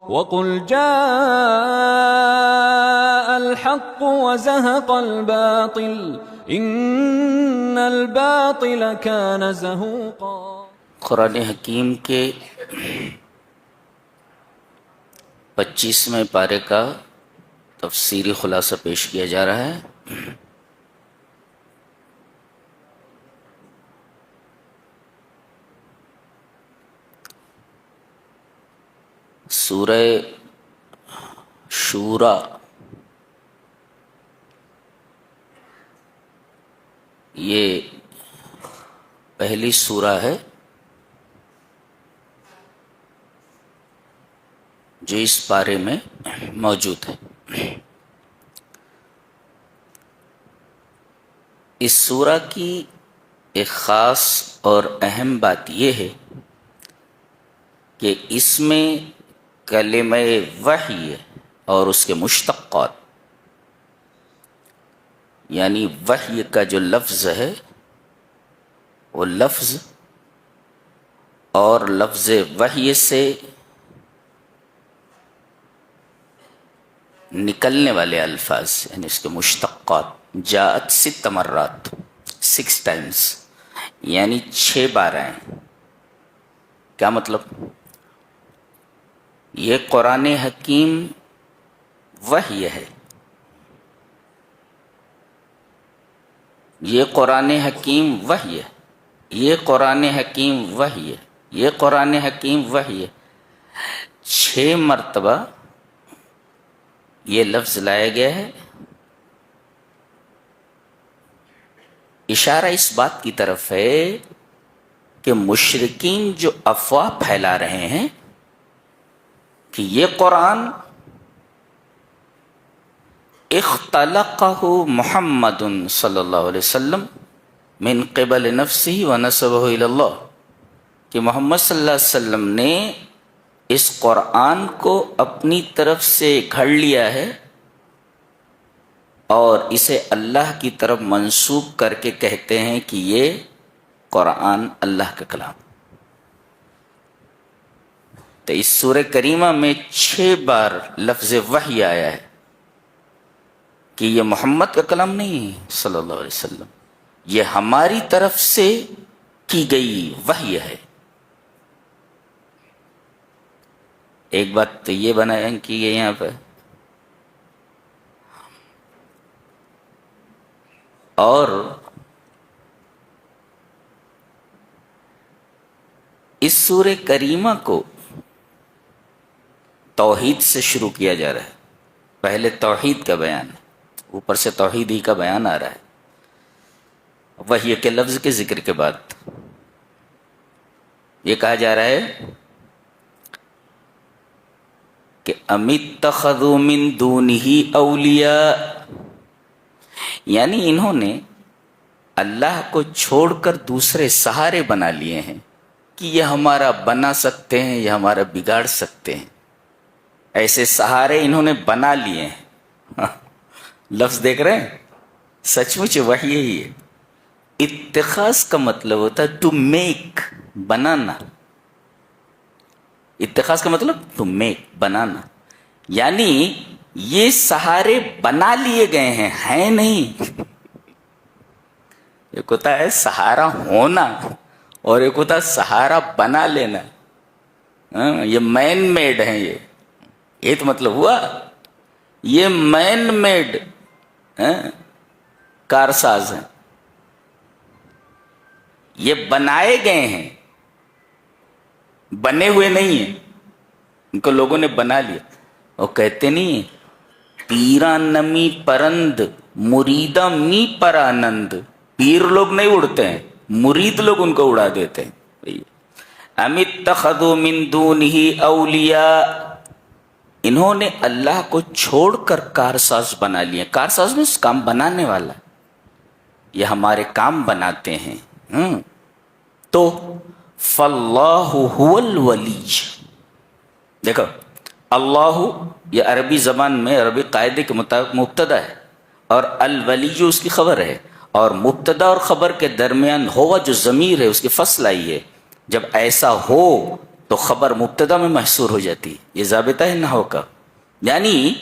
وَقُلْ جَاءَ الْحَقُّ وَزَهَقَ الْبَاطِلُ إِنَّ الْبَاطِلَ كَانَ زَهُوقًا۔ قرآن حکیم کے 25ویں پارے کا تفسیری خلاصہ پیش کیا جا رہا ہے۔ سورہ شورا یہ پہلی سورہ ہے جو اس پارے میں موجود ہے۔ اس سورہ کی ایک خاص اور اہم بات یہ ہے کہ اس میں کلمہ وحی اور اس کے مشتقات، یعنی وحی کا جو لفظ ہے وہ لفظ اور لفظ وحی سے نکلنے والے الفاظ، یعنی اس کے مشتقات، جاءت 6 مرات، 6 ٹائمز، یعنی 6 بار آئے۔ کیا مطلب؟ یہ قرآن حکیم وحی ہے، یہ قرآن حکیم وحی ہے، یہ قرآن حکیم وحی ہے، یہ قرآن حکیم وحی ہے۔ 6 مرتبہ یہ لفظ لایا گیا ہے، اشارہ اس بات کی طرف ہے کہ مشرکین جو افواہ پھیلا رہے ہیں کہ یہ قرآن اختلقہ محمد صلی اللہ علیہ وسلم من قبل نفسہ ونسبہ الی اللہ، کہ محمد صلی اللہ علیہ وسلم نے اس قرآن کو اپنی طرف سے گھڑ لیا ہے اور اسے اللہ کی طرف منسوب کر کے کہتے ہیں کہ یہ قرآن اللہ کا کلام۔ تو اس سورہ کریمہ میں 6 بار لفظ وحی آیا ہے کہ یہ محمد کا کلام نہیں ہے صلی اللہ علیہ وسلم، یہ ہماری طرف سے کی گئی وحی ہے۔ ایک بات تو یہ بیان کی گئی یہاں پہ، اور اس سورہ کریمہ کو توحید سے شروع کیا جا رہا ہے۔ پہلے توحید کا بیان ہے، اوپر سے توحید ہی کا بیان آ رہا ہے وحی کے لفظ کے ذکر کے بعد۔ یہ کہا جا رہا ہے کہ ام اتخذوا من دونہ اولیاء، یعنی انہوں نے اللہ کو چھوڑ کر دوسرے سہارے بنا لیے ہیں کہ یہ ہمارا بنا سکتے ہیں، یہ ہمارا بگاڑ سکتے ہیں۔ ایسے سہارے انہوں نے بنا لیے ہیں۔ لفظ دیکھ رہے ہیں، سچ مچ وحی یہی ہے۔ اتخاذ کا مطلب ہوتا ہے ٹو میک، بنانا۔ اتخاذ کا مطلب ٹو میک، بنانا، یعنی یہ سہارے بنا لیے گئے ہیں نہیں۔ ایک ہوتا ہے سہارا ہونا اور ایک ہوتا ہے سہارا بنا لینا۔ یہ مین میڈ ہیں، یہ تو مطلب ہوا، یہ مین میڈ کارساز ہیں، یہ بنائے گئے ہیں، بنے ہوئے نہیں ہیں، ان کو لوگوں نے بنا لیا۔ وہ کہتے نہیں پیرا نمی پرند مریدہ می پر آنند، پیر لوگ نہیں اڑتے ہیں، مرید لوگ ان کو اڑا دیتے ہیں۔ ام اتخذوا من دونہ اولیاء، انہوں نے اللہ کو چھوڑ کر کارساز بنا لیا۔ کارساز میں کام بنانے والا، یہ ہمارے کام بناتے ہیں۔ تو فاللہ هو الولی، دیکھو اللہ یہ عربی زبان میں عربی قاعدے کے مطابق مبتدا ہے اور الولی جو اس کی خبر ہے، اور مبتدا اور خبر کے درمیان ہوا جو ضمیر ہے اس کی فصل آئی ہے۔ جب ایسا ہو تو خبر مبتدا میں محصور ہو جاتی ہے. یہ ضابطہ ہے نحو کا. یعنی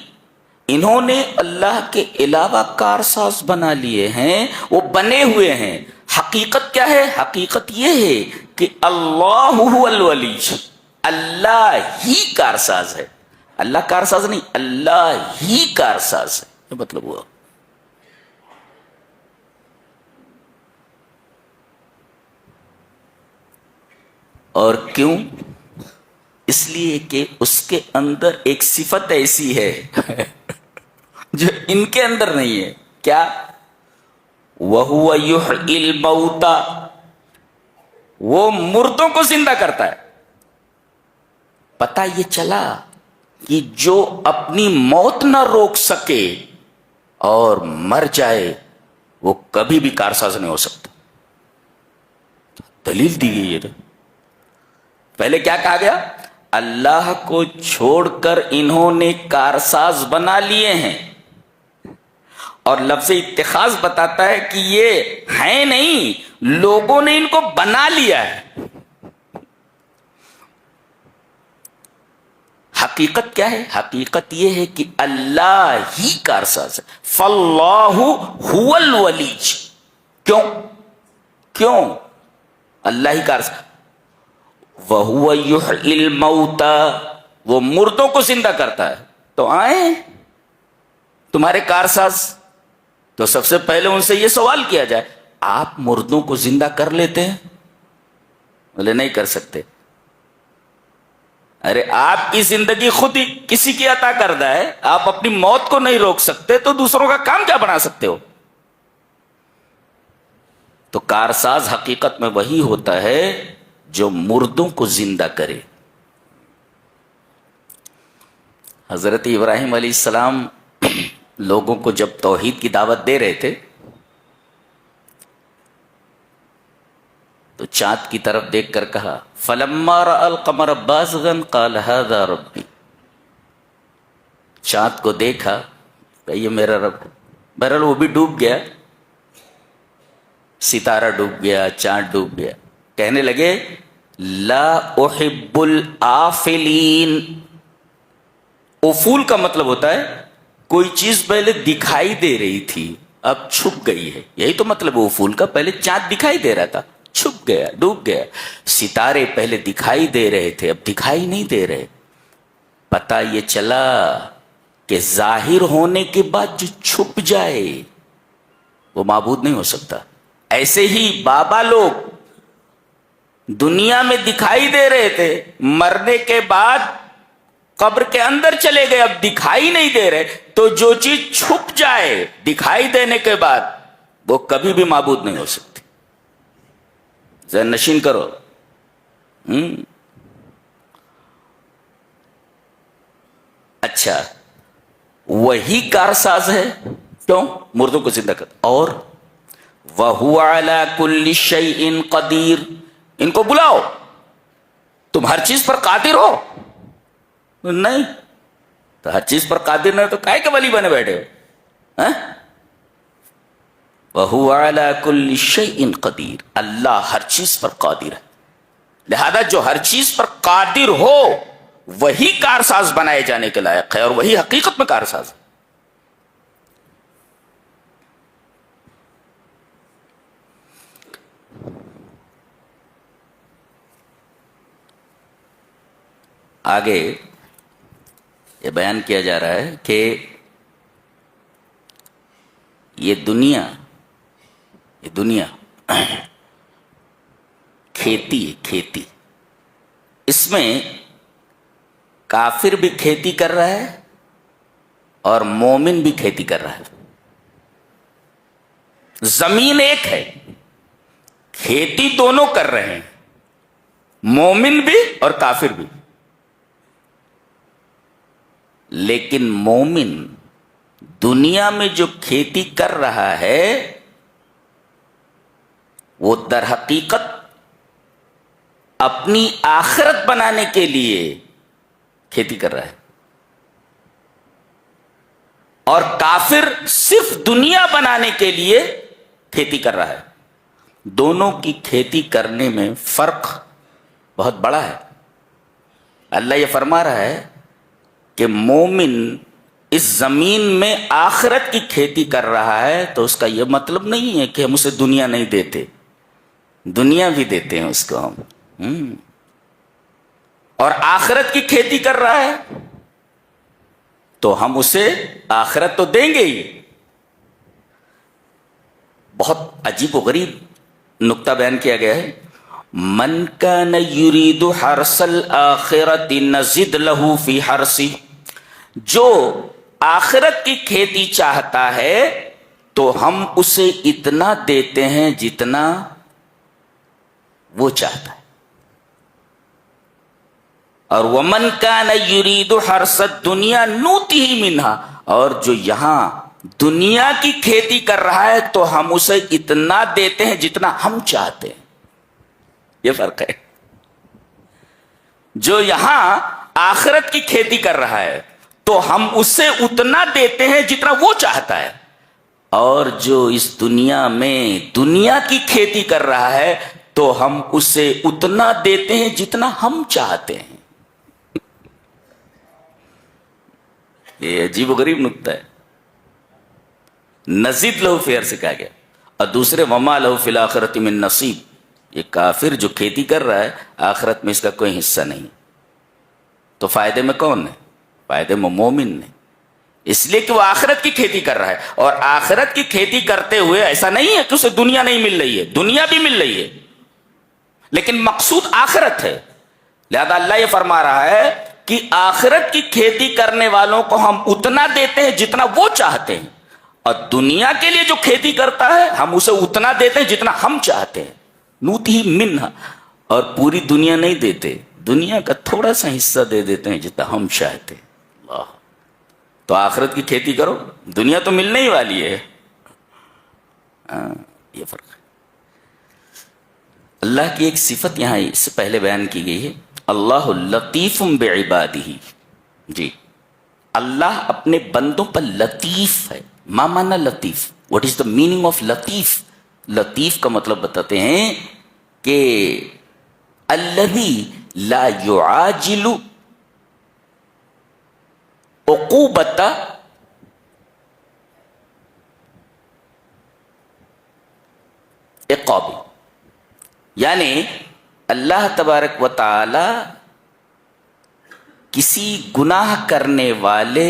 انہوں نے اللہ کے علاوہ کارساز بنا لیے ہیں، وہ بنے ہوئے ہیں. حقیقت کیا ہے؟ حقیقت یہ ہے کہ اللہ هو الولی، اللہ ہی کارساز ہے. اللہ کارساز نہیں، اللہ ہی کارساز ہے. یہ مطلب ہوا. اور کیوں؟ اس لیے کہ اس کے اندر ایک صفت ایسی ہے جو ان کے اندر نہیں ہے. کیا؟ وَهُوَ يُحْيِي الْمَوْتَى، وہ مردوں کو زندہ کرتا ہے. پتہ یہ چلا کہ جو اپنی موت نہ روک سکے اور مر جائے وہ کبھی بھی کارساز نہیں ہو سکتا. دلیل دی گئی ہے. پہلے کیا کہا گیا؟ اللہ کو چھوڑ کر انہوں نے کارساز بنا لیے ہیں، اور لفظ اتخاذ بتاتا ہے کہ یہ ہیں نہیں، لوگوں نے ان کو بنا لیا ہے. حقیقت کیا ہے؟ حقیقت یہ ہے کہ اللہ ہی کارساز ہے. فاللہ هو الولی. کیوں اللہ ہی کارساز؟ وَهُوَ يُحْيِي الْمَوْتَى، وہ مردوں کو زندہ کرتا ہے. تو آئیں تمہارے کارساز. تو سب سے پہلے ان سے یہ سوال کیا جائے، آپ مردوں کو زندہ کر لیتے ہیں؟ بولے نہیں کر سکتے. ارے آپ کی زندگی خود ہی کسی کی عطا کردہ ہے، آپ اپنی موت کو نہیں روک سکتے تو دوسروں کا کام کیا بنا سکتے ہو؟ تو کارساز حقیقت میں وہی ہوتا ہے جو مردوں کو زندہ کرے. حضرت ابراہیم علیہ السلام لوگوں کو جب توحید کی دعوت دے رہے تھے تو چاند کی طرف دیکھ کر کہا فَلَمَّا رَأَى الْقَمَرَ بَازِغًا قَالَ هَذَا رَبِّي. چاند کو دیکھا کہ یہ میرا رب. بہرحال وہ بھی ڈوب گیا، ستارہ ڈوب گیا، چاند ڈوب گیا. کہنے لگے لا احب الآفلین. افول کا مطلب ہوتا ہے کوئی چیز پہلے دکھائی دے رہی تھی اب چھپ گئی ہے. یہی تو مطلب افول کا. پہلے چاند دکھائی دے رہا تھا، چھپ گیا، ڈوب گیا. ستارے پہلے دکھائی دے رہے تھے، اب دکھائی نہیں دے رہے. پتہ یہ چلا کہ ظاہر ہونے کے بعد جو چھپ جائے وہ معبود نہیں ہو سکتا. ایسے ہی بابا لوگ دنیا میں دکھائی دے رہے تھے، مرنے کے بعد قبر کے اندر چلے گئے، اب دکھائی نہیں دے رہے. تو جو چیز چھپ جائے دکھائی دینے کے بعد وہ کبھی بھی معبود نہیں ہو سکتی. ذہن نشین کرو. اچھا، وہی کارساز ہے. کیوں؟ مردوں کو زندہ کرتا. اور وَهُوَ عَلَى كُلِّ شَيْءٍ قَدِيرٌ. ان کو بلاؤ، تم ہر چیز پر قادر ہو. نہیں تو ہر چیز پر قادر نہیں تو کائے کے ولی بنے بیٹھے ہو؟ وَهُوَ عَلَى كُلِّ شَيْءٍ قَدِيرٌ. اللہ ہر چیز پر قادر ہے. لہذا جو ہر چیز پر قادر ہو وہی کارساز بنائے جانے کے لائق ہے، اور وہی حقیقت میں کارساز ہے. آگے یہ بیان کیا جا رہا ہے کہ یہ دنیا کھیتی ہے. کھیتی، اس میں کافر بھی کھیتی کر رہا ہے اور مومن بھی کھیتی کر رہا ہے. زمین ایک ہے، کھیتی دونوں کر رہے ہیں، مومن بھی اور کافر بھی. لیکن مومن دنیا میں جو کھیتی کر رہا ہے وہ در حقیقت اپنی آخرت بنانے کے لیے کھیتی کر رہا ہے، اور کافر صرف دنیا بنانے کے لیے کھیتی کر رہا ہے. دونوں کی کھیتی کرنے میں فرق بہت بڑا ہے. اللہ یہ فرما رہا ہے کہ مومن اس زمین میں آخرت کی کھیتی کر رہا ہے تو اس کا یہ مطلب نہیں ہے کہ ہم اسے دنیا نہیں دیتے، دنیا بھی دیتے ہیں اس کو ہم، اور آخرت کی کھیتی کر رہا ہے تو ہم اسے آخرت تو دیں گے ہی۔ بہت عجیب و غریب نقطہ بیان کیا گیا ہے، من کان یرید حرث الآخرۃ نزد لہ فی حرثہ، جو آخرت کی کھیتی چاہتا ہے تو ہم اسے اتنا دیتے ہیں جتنا وہ چاہتا ہے، اور ومن کان یرید حرث الدنیا نؤتہ منہا، اور جو یہاں دنیا کی کھیتی کر رہا ہے تو ہم اسے اتنا دیتے ہیں جتنا ہم چاہتے ہیں۔ یہ فرق ہے، جو یہاں آخرت کی کھیتی کر رہا ہے تو ہم اسے اتنا دیتے ہیں جتنا وہ چاہتا ہے، اور جو اس دنیا میں دنیا کی کھیتی کر رہا ہے تو ہم اسے اتنا دیتے ہیں جتنا ہم چاہتے ہیں۔ یہ عجیب و غریب نکتہ ہے، نزید لہو فی حرثہ کہا گیا، اور دوسرے وما لہو فی الآخرۃ من نصیب، یہ کافر جو کھیتی کر رہا ہے آخرت میں اس کا کوئی حصہ نہیں، تو فائدے میں کون ہے؟ فائدے میں مومن نے، اس لیے کہ وہ آخرت کی کھیتی کر رہا ہے، اور آخرت کی کھیتی کرتے ہوئے ایسا نہیں ہے کہ اسے دنیا نہیں مل رہی ہے، دنیا بھی مل رہی ہے لیکن مقصود آخرت ہے۔ لہذا اللہ یہ فرما رہا ہے کہ آخرت کی کھیتی کرنے والوں کو ہم اتنا دیتے ہیں جتنا وہ چاہتے ہیں، اور دنیا کے لیے جو کھیتی کرتا ہے ہم اسے اتنا دیتے ہیں جتنا ہم چاہتے ہیں، نؤتہ منہا، اور پوری دنیا نہیں دیتے، دنیا کا تھوڑا سا حصہ دے دیتے ہیں جتنا ہم چاہتے ہیں۔ اللہ، تو آخرت کی کھیتی کرو، دنیا تو ملنے ہی والی ہے۔ یہ فرق ہے۔ اللہ کی ایک صفت یہاں اس سے پہلے بیان کی گئی ہے، اللہ لطیف بعبادہ، جی اللہ اپنے بندوں پر لطیف ہے۔ ما معنی لطیف؟ What is the meaning of لطیف؟ لطیف کا مطلب بتاتے ہیں کہ الذی لا یعاجل عقوبۃ عقاب، یعنی اللہ تبارک و تعالی کسی گناہ کرنے والے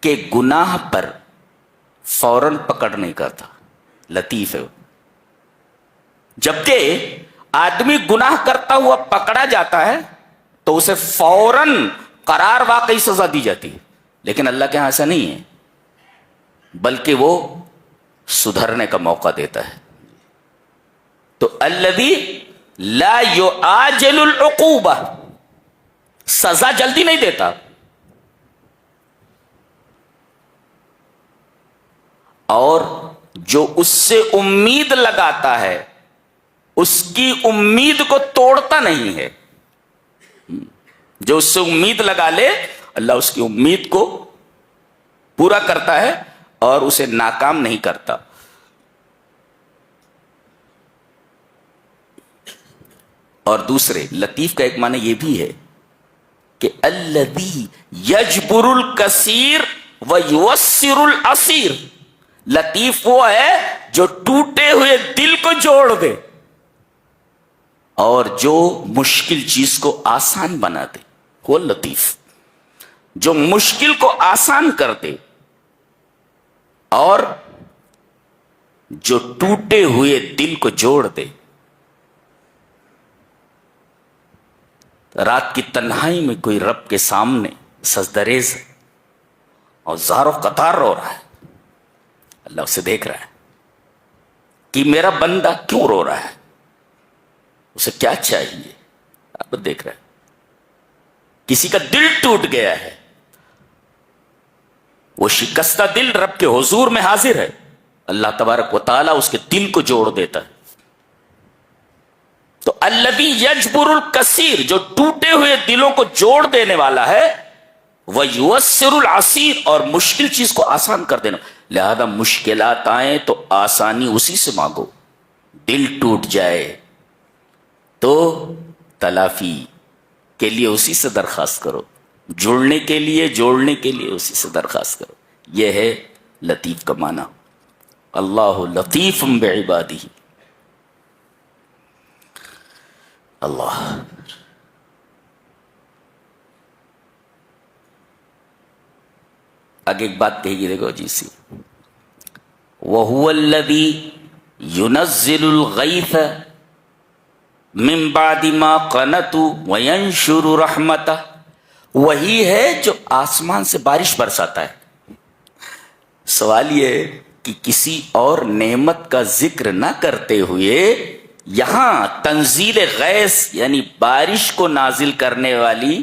کے گناہ پر فوراً پکڑ نہیں کرتا، لطیف ہے وہ۔ جبکہ آدمی گناہ کرتا ہوا پکڑا جاتا ہے تو اسے فوراً قرار واقعی سزا دی جاتی ہے، لیکن اللہ کے ہاں ایسا نہیں ہے، بلکہ وہ سدھرنے کا موقع دیتا ہے۔ تو الذی لا یعاجل العقوبہ، سزا جلدی نہیں دیتا، اور جو اس سے امید لگاتا ہے اس کی امید کو توڑتا نہیں ہے۔ جو اس سے امید لگا لے اللہ اس کی امید کو پورا کرتا ہے اور اسے ناکام نہیں کرتا۔ اور دوسرے لطیف کا ایک معنی یہ بھی ہے کہ الذی یجبر الکثیر ویوسر الاسیر، لطیف وہ ہے جو ٹوٹے ہوئے دل کو جوڑ دے اور جو مشکل چیز کو آسان بنا دے، وہ لطیف، جو مشکل کو آسان کر دے اور جو ٹوٹے ہوئے دل کو جوڑ دے۔ رات کی تنہائی میں کوئی رب کے سامنے سجدریز ہے اور زار و قطار رو رہا ہے، اللہ اسے دیکھ رہا ہے کہ میرا بندہ کیوں رو رہا ہے، اسے کیا چاہیے، آپ دیکھ رہے ہیں۔ کسی کا دل ٹوٹ گیا ہے، وہ شکستہ دل رب کے حضور میں حاضر ہے، اللہ تبارک و تعالیٰ اس کے دل کو جوڑ دیتا ہے۔ تو الذی یجبر الکثیر، جو ٹوٹے ہوئے دلوں کو جوڑ دینے والا ہے، ویوسر العسیر، اور مشکل چیز کو آسان کر دینا۔ لہذا مشکلات آئیں تو آسانی اسی سے مانگو، دل ٹوٹ جائے تو تلافی کے لیے اسی سے درخواست کرو، جڑنے کے لیے، جوڑنے کے لیے اسی سے درخواست کرو. یہ ہے لطیف کا معنی. اللہ لطیف بعبادہ. اللہ. آگے ایک بات کہی گی، دیکھو جی سی. وَهُوَ الَّذِي يُنَزِّلُ الْغَيْثَ مِن بَعْدِ مَا قَنَطُوا وَيَنشُرُ رَحْمَتَهُ. وہی ہے جو آسمان سے بارش برساتا ہے. سوال یہ ہے کہ کسی اور نعمت کا ذکر نہ کرتے ہوئے یہاں تنزیل غیث یعنی بارش کو نازل کرنے والی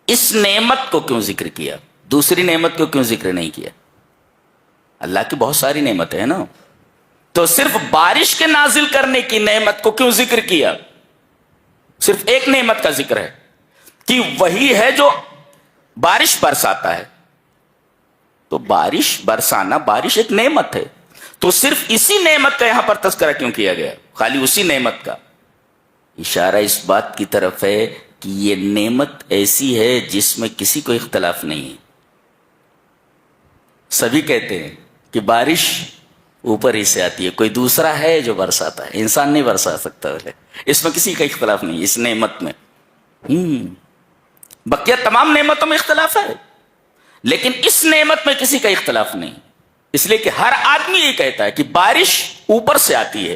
اس نعمت کو کیوں ذکر کیا؟ دوسری نعمت کو کیوں ذکر نہیں کیا؟ اللہ کی بہت ساری نعمتیں ہیں نا، تو صرف بارش کے نازل کرنے کی نعمت کو کیوں ذکر کیا؟ صرف ایک نعمت کا ذکر ہے کہ وہی ہے جو بارش برساتا ہے. تو بارش برسانا، بارش ایک نعمت ہے، تو صرف اسی نعمت کا یہاں پر تذکرہ کیوں کیا گیا؟ خالی اسی نعمت کا. اشارہ اس بات کی طرف ہے کہ یہ نعمت ایسی ہے جس میں کسی کو اختلاف نہیں ہے. سبھی کہتے ہیں کہ بارش اوپر ہی سے آتی ہے، کوئی دوسرا ہے جو برساتا ہے، انسان نہیں برسا سکتا. اس میں کسی کا اختلاف نہیں، اس نعمت میں. بقیہ تمام نعمتوں میں اختلاف ہے، لیکن اس نعمت میں کسی کا اختلاف نہیں. اس لیے کہ ہر آدمی یہ کہتا ہے کہ بارش اوپر سے آتی ہے،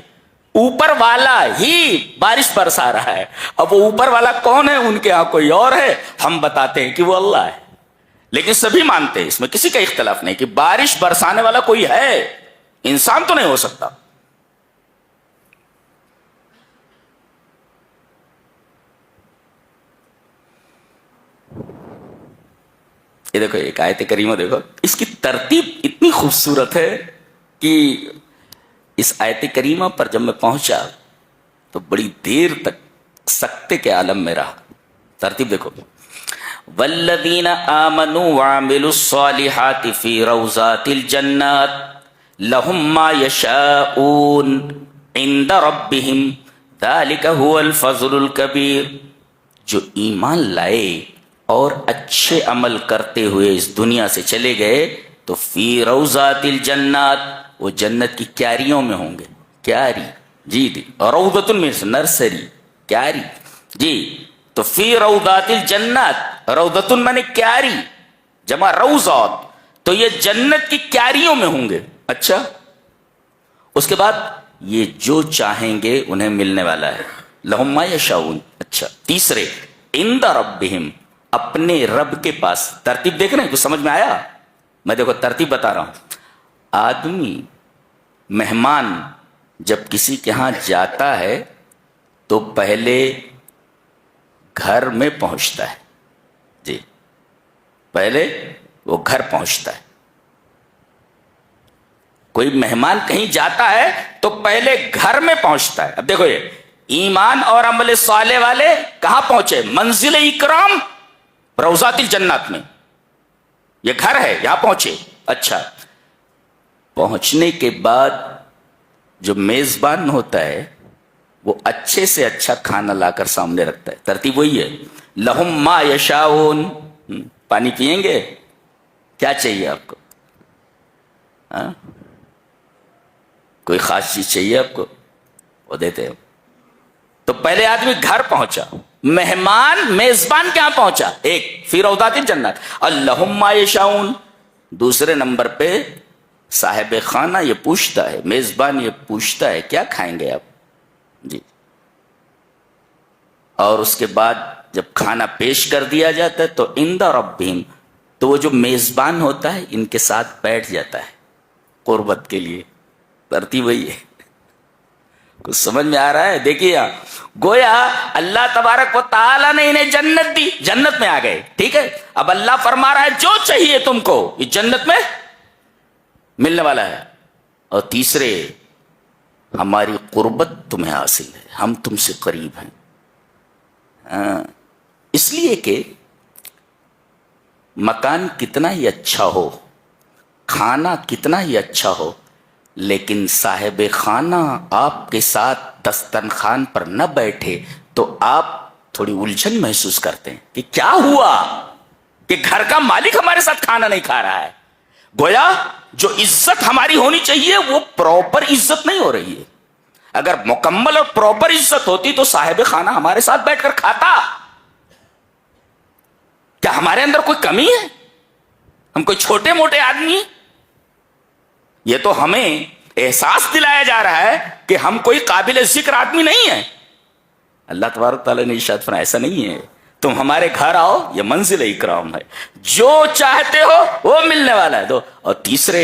اوپر والا ہی بارش برسا رہا ہے. اب وہ اوپر والا کون ہے؟ ان کے ہاں کوئی اور ہے، ہم بتاتے ہیں کہ وہ اللہ ہے. لیکن سبھی مانتے ہیں، اس میں کسی کا اختلاف نہیں کہ بارش برسانے والا کوئی ہے، انسان تو نہیں ہو سکتا. یہ دیکھو ایک آیت کریمہ، دیکھو اس کی ترتیب اتنی خوبصورت ہے کہ اس آیت کریمہ پر جب میں پہنچا تو بڑی دیر تک سکتے کے عالم میں رہا. ترتیب دیکھو. والذین آمنوا وعملوا الصالحات فی روضات الجنات لهم ما یشاءون عند ربهم ذلک هو الفضل الکبیر. جو ایمان لائے اور اچھے عمل کرتے ہوئے اس دنیا سے چلے گئے تو فی روضات الجنات، وہ جنت کی کیاریوں میں ہوں گے. کیاری جی دی، روضۃ میں نرسری، کیاری جی. تو فی روضات الجنات، روضۃ میں نے کیاری، جمع روضات، تو یہ جنت کی کیاریوں میں ہوں گے. اچھا، اس کے بعد یہ جو چاہیں گے انہیں ملنے والا ہے. لہم ما یشاؤون. اچھا، تیسرے عند ربہم، اپنے رب کے پاس. ترتیب دیکھ رہے ہیں؟ کچھ سمجھ میں آیا؟ میں دیکھو ترتیب بتا رہا ہوں. آدمی مہمان جب کسی کے ہاں جاتا ہے تو پہلے گھر میں پہنچتا ہے. جی، پہلے وہ گھر پہنچتا ہے. کوئی مہمان کہیں جاتا ہے تو پہلے گھر میں پہنچتا ہے. اب دیکھو یہ ایمان اور عمل صالح والے کہاں پہنچے؟ منزل اکرام روضات الجنات میں. یہ گھر ہے، یہاں پہنچے. اچھا، پہنچنے کے بعد جو میزبان ہوتا ہے وہ اچھے سے اچھا کھانا لا کر سامنے رکھتا ہے. ترتیب وہی ہے. لہم ما یشاؤون. پانی پیئیں گے؟ کیا چاہیے آپ کو؟ کوئی خاص چیز چاہیے آپ کو؟ وہ دیتے ہیں. تو پہلے آدمی گھر پہنچا، مہمان میزبان کہاں پہنچا؟ ایک فی روضات الجنات اللہم ما یشاؤون. دوسرے نمبر پہ صاحب خانہ یہ پوچھتا ہے، میزبان یہ پوچھتا ہے کیا کھائیں گے آپ؟ جی. اور اس کے بعد جب کھانا پیش کر دیا جاتا ہے تو عند ربہم، تو وہ جو میزبان ہوتا ہے ان کے ساتھ بیٹھ جاتا ہے قربت کے لیے. ترتیب وہی ہے. کچھ سمجھ میں آ رہا ہے؟ دیکھیے گویا اللہ تبارک و تعالیٰ نے انہیں جنت دی، جنت میں آ گئے. ٹھیک ہے، اب اللہ فرما رہا ہے جو چاہیے تم کو یہ جنت میں ملنے والا ہے. اور تیسرے، ہماری قربت تمہیں حاصل ہے، ہم تم سے قریب ہیں. اس لیے کہ مکان کتنا ہی اچھا ہو، کھانا کتنا ہی اچھا ہو، لیکن صاحب خانہ آپ کے ساتھ دسترخوان پر نہ بیٹھے تو آپ تھوڑی الجھن محسوس کرتے ہیں کہ کیا ہوا کہ گھر کا مالک ہمارے ساتھ کھانا نہیں کھا رہا ہے. گویا جو عزت ہماری ہونی چاہیے وہ پراپر عزت نہیں ہو رہی ہے. اگر مکمل اور پراپر عزت ہوتی تو صاحب خانہ ہمارے ساتھ بیٹھ کر کھاتا. کیا ہمارے اندر کوئی کمی ہے؟ ہم کوئی چھوٹے موٹے آدمی ہیں؟ یہ تو ہمیں احساس دلایا جا رہا ہے کہ ہم کوئی قابل ذکر آدمی نہیں ہیں. اللہ تبارک تعالیٰ نے ارشاد فرمایا ایسا نہیں ہے، تم ہمارے گھر آؤ، یہ منزل اکرام ہے، جو چاہتے ہو وہ ملنے والا ہے. اور تیسرے،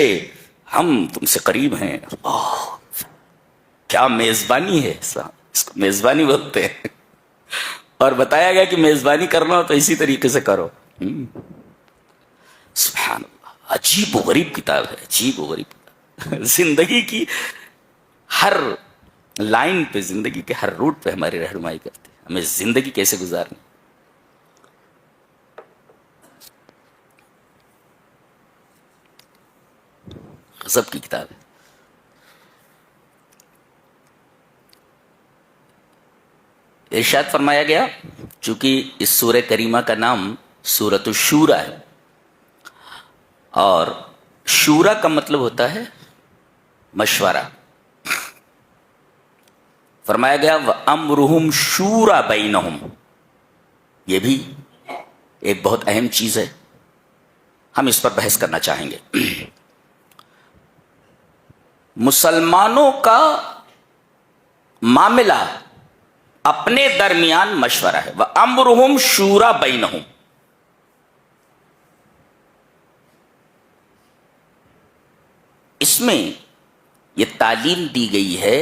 ہم تم سے قریب ہیں. کیا میزبانی ہے، اس کو میزبانی بولتے ہیں. اور بتایا گیا کہ میزبانی کرنا ہو تو اسی طریقے سے کرو. سبحان اللہ، عجیب و غریب کتاب ہے، عجیب و غریب کتاب. زندگی کی ہر لائن پہ، زندگی کے ہر روٹ پہ ہماری رہنمائی کرتی ہے، ہمیں زندگی کیسے گزارنی. غضب کی کتاب ہے. ارشاد فرمایا گیا، چونکہ اس سورہ کریمہ کا نام سورۃ الشورى ہے، اور شورا کا مطلب ہوتا ہے مشورہ. فرمایا گیا وَأَمْرُهُمْ شُورَى بَيْنَهُمْ. یہ بھی ایک بہت اہم چیز ہے، ہم اس پر بحث کرنا چاہیں گے. مسلمانوں کا معاملہ اپنے درمیان مشورہ ہے. وَأَمْرُهُمْ شُورَى بَيْنَهُمْ. اس میں یہ تعلیم دی گئی ہے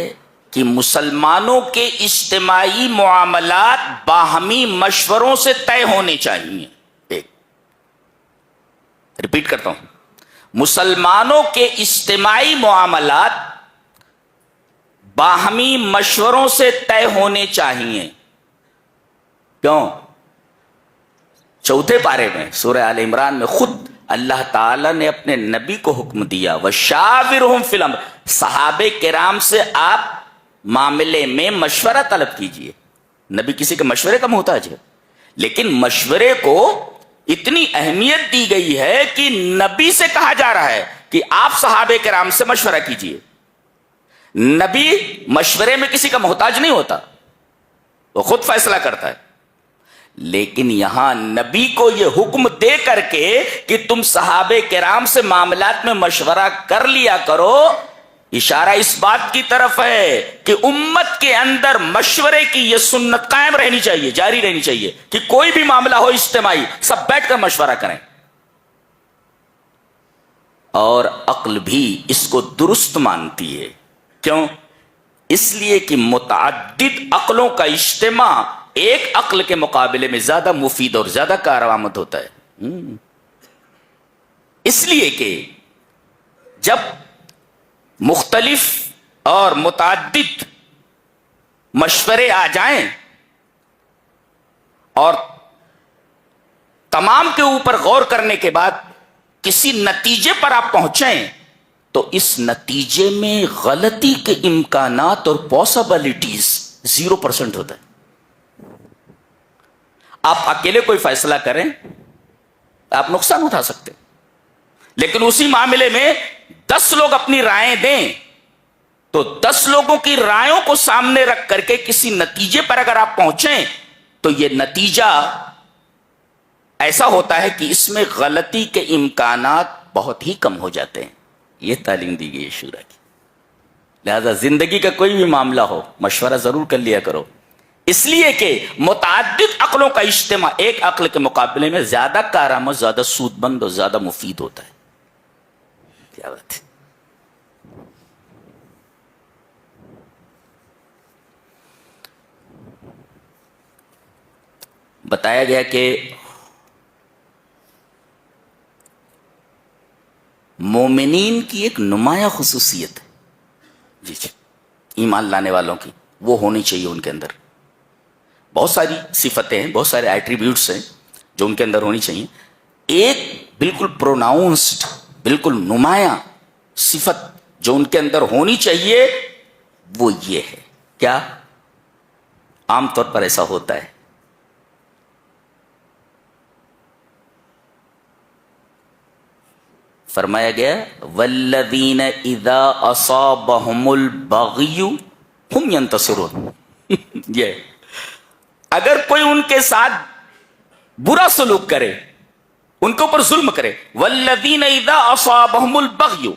کہ مسلمانوں کے اجتماعی معاملات باہمی مشوروں سے طے ہونے چاہیے. ایک ریپیٹ کرتا ہوں، مسلمانوں کے اجتماعی معاملات باہمی مشوروں سے طے ہونے چاہیے. کیوں؟ چوتھے پارے میں سورہ آل عمران میں خود اللہ تعالیٰ نے اپنے نبی کو حکم دیا وَشَاوِرْهُمْ فِي الْأَمْرِ. صحابہ کرام سے آپ معاملے میں مشورہ طلب کیجئے. نبی کسی کے مشورے کا محتاج ہے، لیکن مشورے کو اتنی اہمیت دی گئی ہے کہ نبی سے کہا جا رہا ہے کہ آپ صحابہ کرام سے مشورہ کیجئے. نبی مشورے میں کسی کا محتاج نہیں ہوتا، وہ خود فیصلہ کرتا ہے. لیکن یہاں نبی کو یہ حکم دے کر کے کہ تم صحابہ کرام سے معاملات میں مشورہ کر لیا کرو، اشارہ اس بات کی طرف ہے کہ امت کے اندر مشورے کی یہ سنت قائم رہنی چاہیے، جاری رہنی چاہیے کہ کوئی بھی معاملہ ہو اجتماعی سب بیٹھ کر مشورہ کریں. اور عقل بھی اس کو درست مانتی ہے. کیوں؟ اس لیے کہ متعدد عقلوں کا اجتماع ایک عقل کے مقابلے میں زیادہ مفید اور زیادہ کارآمد ہوتا ہے. اس لیے کہ جب مختلف اور متعدد مشورے آ جائیں اور تمام کے اوپر غور کرنے کے بعد کسی نتیجے پر آپ پہنچیں تو اس نتیجے میں غلطی کے امکانات اور پاسبلٹیز 0% ہوتا ہے. آپ اکیلے کوئی فیصلہ کریں آپ نقصان اٹھا سکتے، لیکن اسی معاملے میں 10 لوگ اپنی رائے دیں تو 10 لوگوں کی رائےوں کو سامنے رکھ کر کے کسی نتیجے پر اگر آپ پہنچیں تو یہ نتیجہ ایسا ہوتا ہے کہ اس میں غلطی کے امکانات بہت ہی کم ہو جاتے ہیں. یہ تعلیم دی گئی ہے شورا کی. لہذا زندگی کا کوئی بھی معاملہ ہو مشورہ ضرور کر لیا کرو، اس لیے کہ متعدد عقلوں کا اجتماع ایک عقل کے مقابلے میں زیادہ کارآمد، زیادہ سود مند اور زیادہ مفید ہوتا ہے. کیا بات ہے. بتایا گیا کہ مومنین کی ایک نمایاں خصوصیت ہے، جی ایمان لانے والوں کی، وہ ہونی چاہیے ان کے اندر. بہت ساری صفتیں ہیں، بہت سارے ایٹریبیوٹس ہیں جو ان کے اندر ہونی چاہیے. ایک بالکل پروناؤنسڈ، بالکل نمایاں صفت جو ان کے اندر ہونی چاہیے وہ یہ ہے. کیا؟ عام طور پر ایسا ہوتا ہے. فرمایا گیا والذین اذا اصابہم البغی ہم ینتصرون. یہ اگر کوئی ان کے ساتھ برا سلوک کرے، ان کے اوپر ظلم کرے، والذین اذا اصابہم البغی،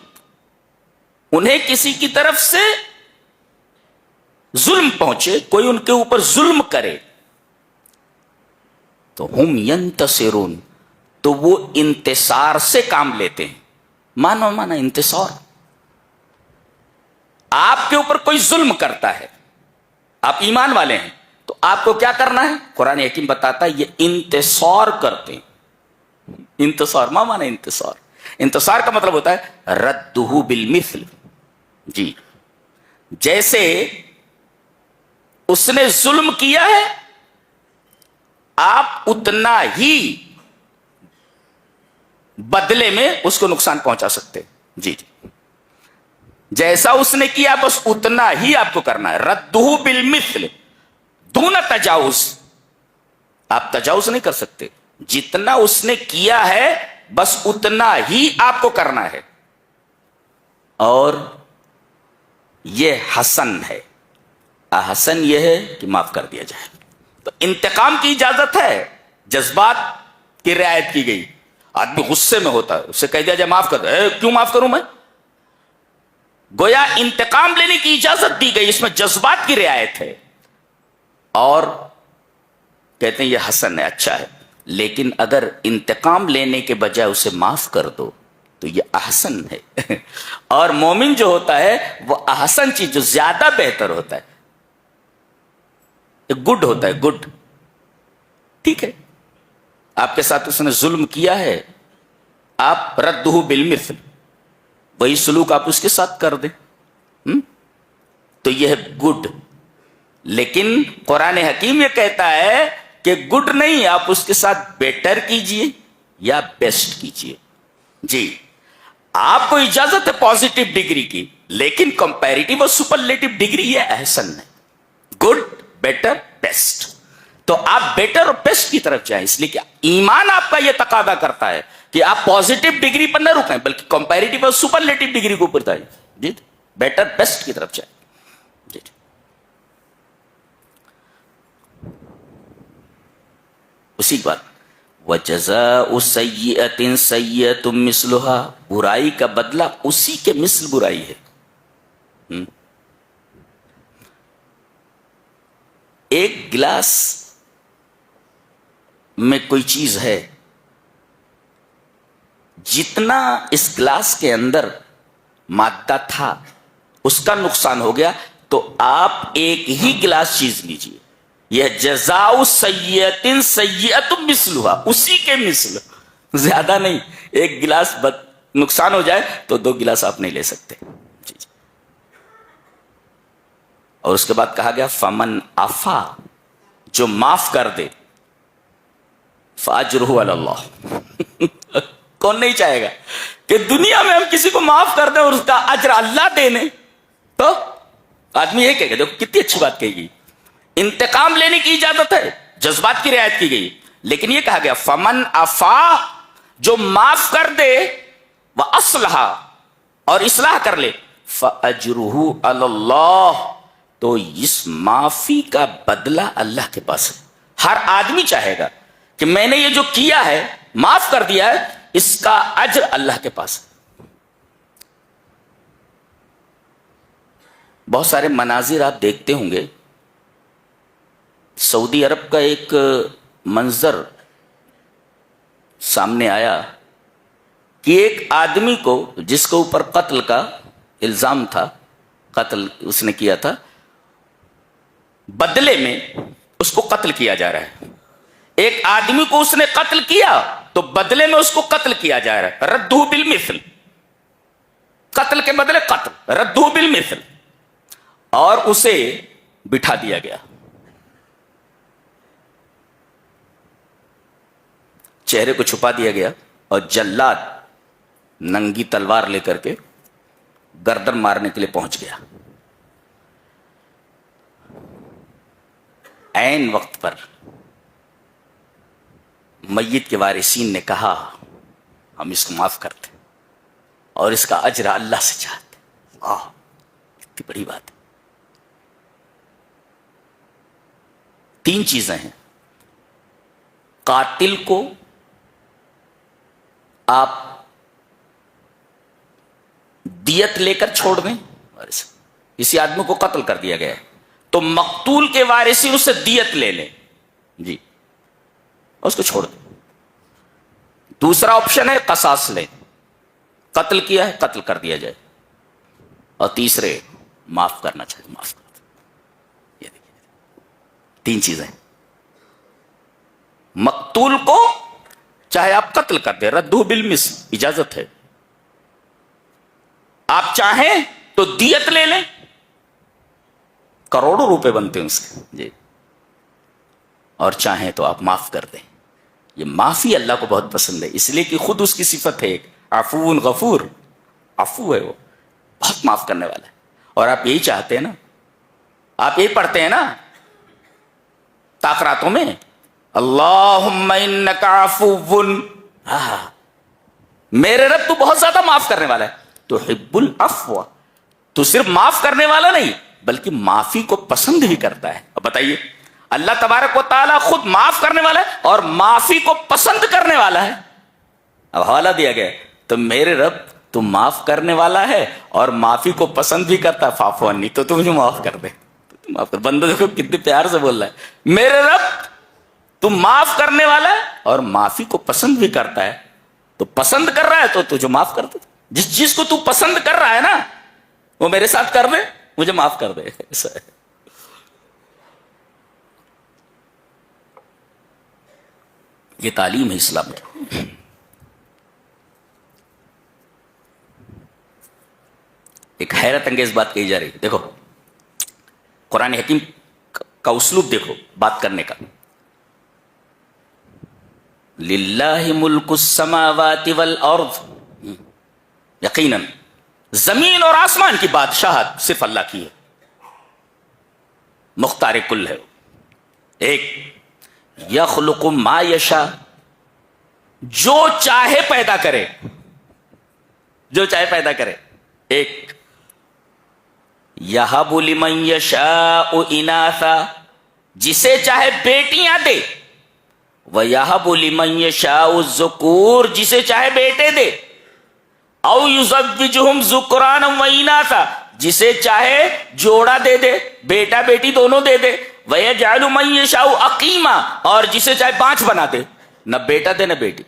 انہیں کسی کی طرف سے ظلم پہنچے، کوئی ان کے اوپر ظلم کرے، تو ہم ینتصرون، تو وہ انتصار سے کام لیتے ہیں. مانا انتصار. آپ کے اوپر کوئی ظلم کرتا ہے، آپ ایمان والے ہیں، تو آپ کو کیا کرنا ہے؟ قرآن حکیم بتاتا ہے یہ انتصار کرتے ہیں. انتصار مانا انتصار. انتصار کا مطلب ہوتا ہے ردہ بالمثل. جی، جیسے اس نے ظلم کیا ہے آپ اتنا ہی بدلے میں اس کو نقصان پہنچا سکتے. جی جی، جیسا اس نے کیا بس اتنا ہی آپ کو کرنا ہے. ردہ بالمثل دون تجاوز. آپ تجاوز نہیں کر سکتے، جتنا اس نے کیا ہے بس اتنا ہی آپ کو کرنا ہے. اور یہ حسن ہے. احسن یہ ہے کہ معاف کر دیا جائے. تو انتقام کی اجازت ہے، جذبات کی رعایت کی گئی. آدمی غصے میں ہوتا ہے، اسے کہہ دیا جائے معاف کر دے، کیوں معاف کروں میں؟ گویا انتقام لینے کی اجازت دی گئی، اس میں جذبات کی رعایت ہے. اور کہتے ہیں یہ حسن ہے، اچھا ہے. لیکن اگر انتقام لینے کے بجائے اسے معاف کر دو تو یہ احسن ہے. اور مومن جو ہوتا ہے وہ احسن چیز، جو زیادہ بہتر ہوتا ہے، گڈ ہوتا ہے، گڈ. ٹھیک ہے، آپ کے ساتھ اس نے ظلم کیا ہے، آپ ردہ بالمثل، وہی سلوک آپ اس کے ساتھ کر دیں، تو یہ ہے گڈ. لیکن قرآن حکیم یہ کہتا ہے کہ گڈ نہیں، آپ اس کے ساتھ بیٹر کیجئے یا بیسٹ کیجئے. جی، آپ کو اجازت ہے پازیٹو ڈگری کی، لیکن کمپیریٹیو اور سپرلیٹو ڈگری یہ احسن ہے. Good, better, best. تو آپ بیٹر اور بیسٹ کی طرف جائیں، اس لیے کہ ایمان آپ کا یہ تقاضا کرتا ہے کہ آپ پازیٹو ڈگری پر نہ رکیں بلکہ کمپیریٹیو اور سپرلیٹو ڈگری کو اوپر جائیں. جی، بیٹر بیسٹ کی طرف جائیں. جی، اسی بات وَجَزَاءُ سَيِّئَةٍ سَيِّئَةٌ مِثْلُهَا، برائی کا بدلہ اسی کے مثل برائی ہے. ایک گلاس میں کوئی چیز ہے، جتنا اس گلاس کے اندر مادہ تھا اس کا نقصان ہو گیا، تو آپ ایک ہی گلاس چیز لیجئے. یہ جزاء سیئۃ سیئۃ مثلھا، اسی کے مثل، زیادہ نہیں. ایک گلاس نقصان ہو جائے تو 2 گلاس آپ نہیں لے سکتے. جی جی. اور اس کے بعد کہا گیا فمن عفا، جو معاف کر دے، فاجرہ علی اللہ. کون نہیں چاہے گا کہ دنیا میں ہم کسی کو معاف کر دیں اور اس کا اجر اللہ دینے؟ تو آدمی یہ کہے گا، دیکھو کتنی اچھی بات کہی گئی. انتقام لینے کی اجازت ہے، جذبات کی رعایت کی گئی، لیکن یہ کہا گیا فمن عفا، جو معاف کر دے، واصلح، اور اصلاح کر لے، فاجرہ علی اللہ، تو اس معافی کا بدلہ اللہ کے پاس ہے. ہر آدمی چاہے گا کہ میں نے یہ جو کیا ہے، معاف کر دیا ہے، اس کا اجر اللہ کے پاس ہے. بہت سارے مناظر آپ دیکھتے ہوں گے. سعودی عرب کا ایک منظر سامنے آیا کہ ایک آدمی کو، جس کے اوپر قتل کا الزام تھا، قتل اس نے کیا تھا، بدلے میں اس کو قتل کیا جا رہا ہے. ایک آدمی کو اس نے قتل کیا تو بدلے میں اس کو قتل کیا جا رہا ہے. ردہ بالمثل، قتل کے بدلے قتل، ردہ بالمثل. اور اسے بٹھا دیا گیا، چہرے کو چھپا دیا گیا، اور جلاد ننگی تلوار لے کر کے گردن مارنے کے لیے پہنچ گیا. عین وقت پر میت کے وارثین نے کہا ہم اس کو معاف کرتے اور اس کا اجر اللہ سے چاہتے. واہ کتنی بڑی بات ہے. 3 چیزیں ہیں. قاتل کو آپ دیت لے کر چھوڑ دیں. کسی آدمی کو قتل کر دیا گیا ہے تو مقتول کے وارثین اس سے دیت لے لیں جی اس کو چھوڑ دیں. دوسرا آپشن ہے قصاص لیں. قتل کیا ہے قتل کر دیا جائے. اور تیسرے معاف کرنا چاہیے معاف کر دیں. یہ دیکھیے 3 چیزیں. مقتول کو چاہے آپ قتل کر دیں ردو بالمثل اجازت ہے. آپ چاہیں تو دیت لے لیں. کروڑوں روپے بنتے ہیں اس کے جی. اور چاہیں تو آپ معاف کر دیں. یہ معافی اللہ کو بہت پسند ہے اس لیے کہ خود اس کی صفت ہے عفو غفور. عفو ہے وہ بہت معاف کرنے والا ہے. اور آپ یہی چاہتے ہیں نا آپ یہی پڑھتے ہیں نا تاخراتوں میں اللہم انک عفو. میرے رب تو بہت زیادہ معاف کرنے والا ہے. تحب العفو تو صرف معاف کرنے والا نہیں بلکہ معافی کو پسند بھی کرتا ہے. اب بتائیے اللہ تبارک و تعالیٰ خود معاف کرنے والا ہے اور معافی کو پسند کرنے والا ہے. اب حوالہ دیا گیا تو میرے رب تو معاف کرنے والا ہے اور معافی کو پسند بھی کرتا ہے. فاعف عنی تو تم مجھے معاف کر دے. معاف کر. بندہ دیکھو کتنے پیار سے بول رہا ہے میرے رب تو معاف کرنے والا ہے اور معافی کو پسند بھی کرتا ہے. تو پسند کر رہا ہے تو تجھے معاف کر دے. جس چیز کو تو پسند کر رہا ہے نا وہ میرے ساتھ کر دے مجھے معاف کر دے. ایسا ہے. یہ تعلیم ہے اسلام کی. ایک حیرت انگیز بات کہی جا رہی ہے. دیکھو قرآن حکیم کا اسلوب دیکھو بات کرنے کا. للہ ملک السماوات والارض. یقیناً زمین اور آسمان کی بادشاہت صرف اللہ کی ہے. مختار کل ہے. ایک یخلق ما یشاء جو چاہے پیدا کرے جو چاہے پیدا کرے. ایک یہب لمن یشاء اناثا جسے چاہے بیٹیاں دے. وَيَهَبُ لِمَن يَشَاءُ الذُّكُورَ جسے چاہے بیٹے دے. او يُزَوِّجُهُمْ ذُكْرَانًا وَإِنَاثًا جسے چاہے جوڑا دے دے بیٹا بیٹی دونوں دے دے. وَيَجْعَلُ مَن يَشَاءُ عَقِيمًا اور جسے چاہے 5 بنا دے. نہ بیٹا دے نہ بیٹی.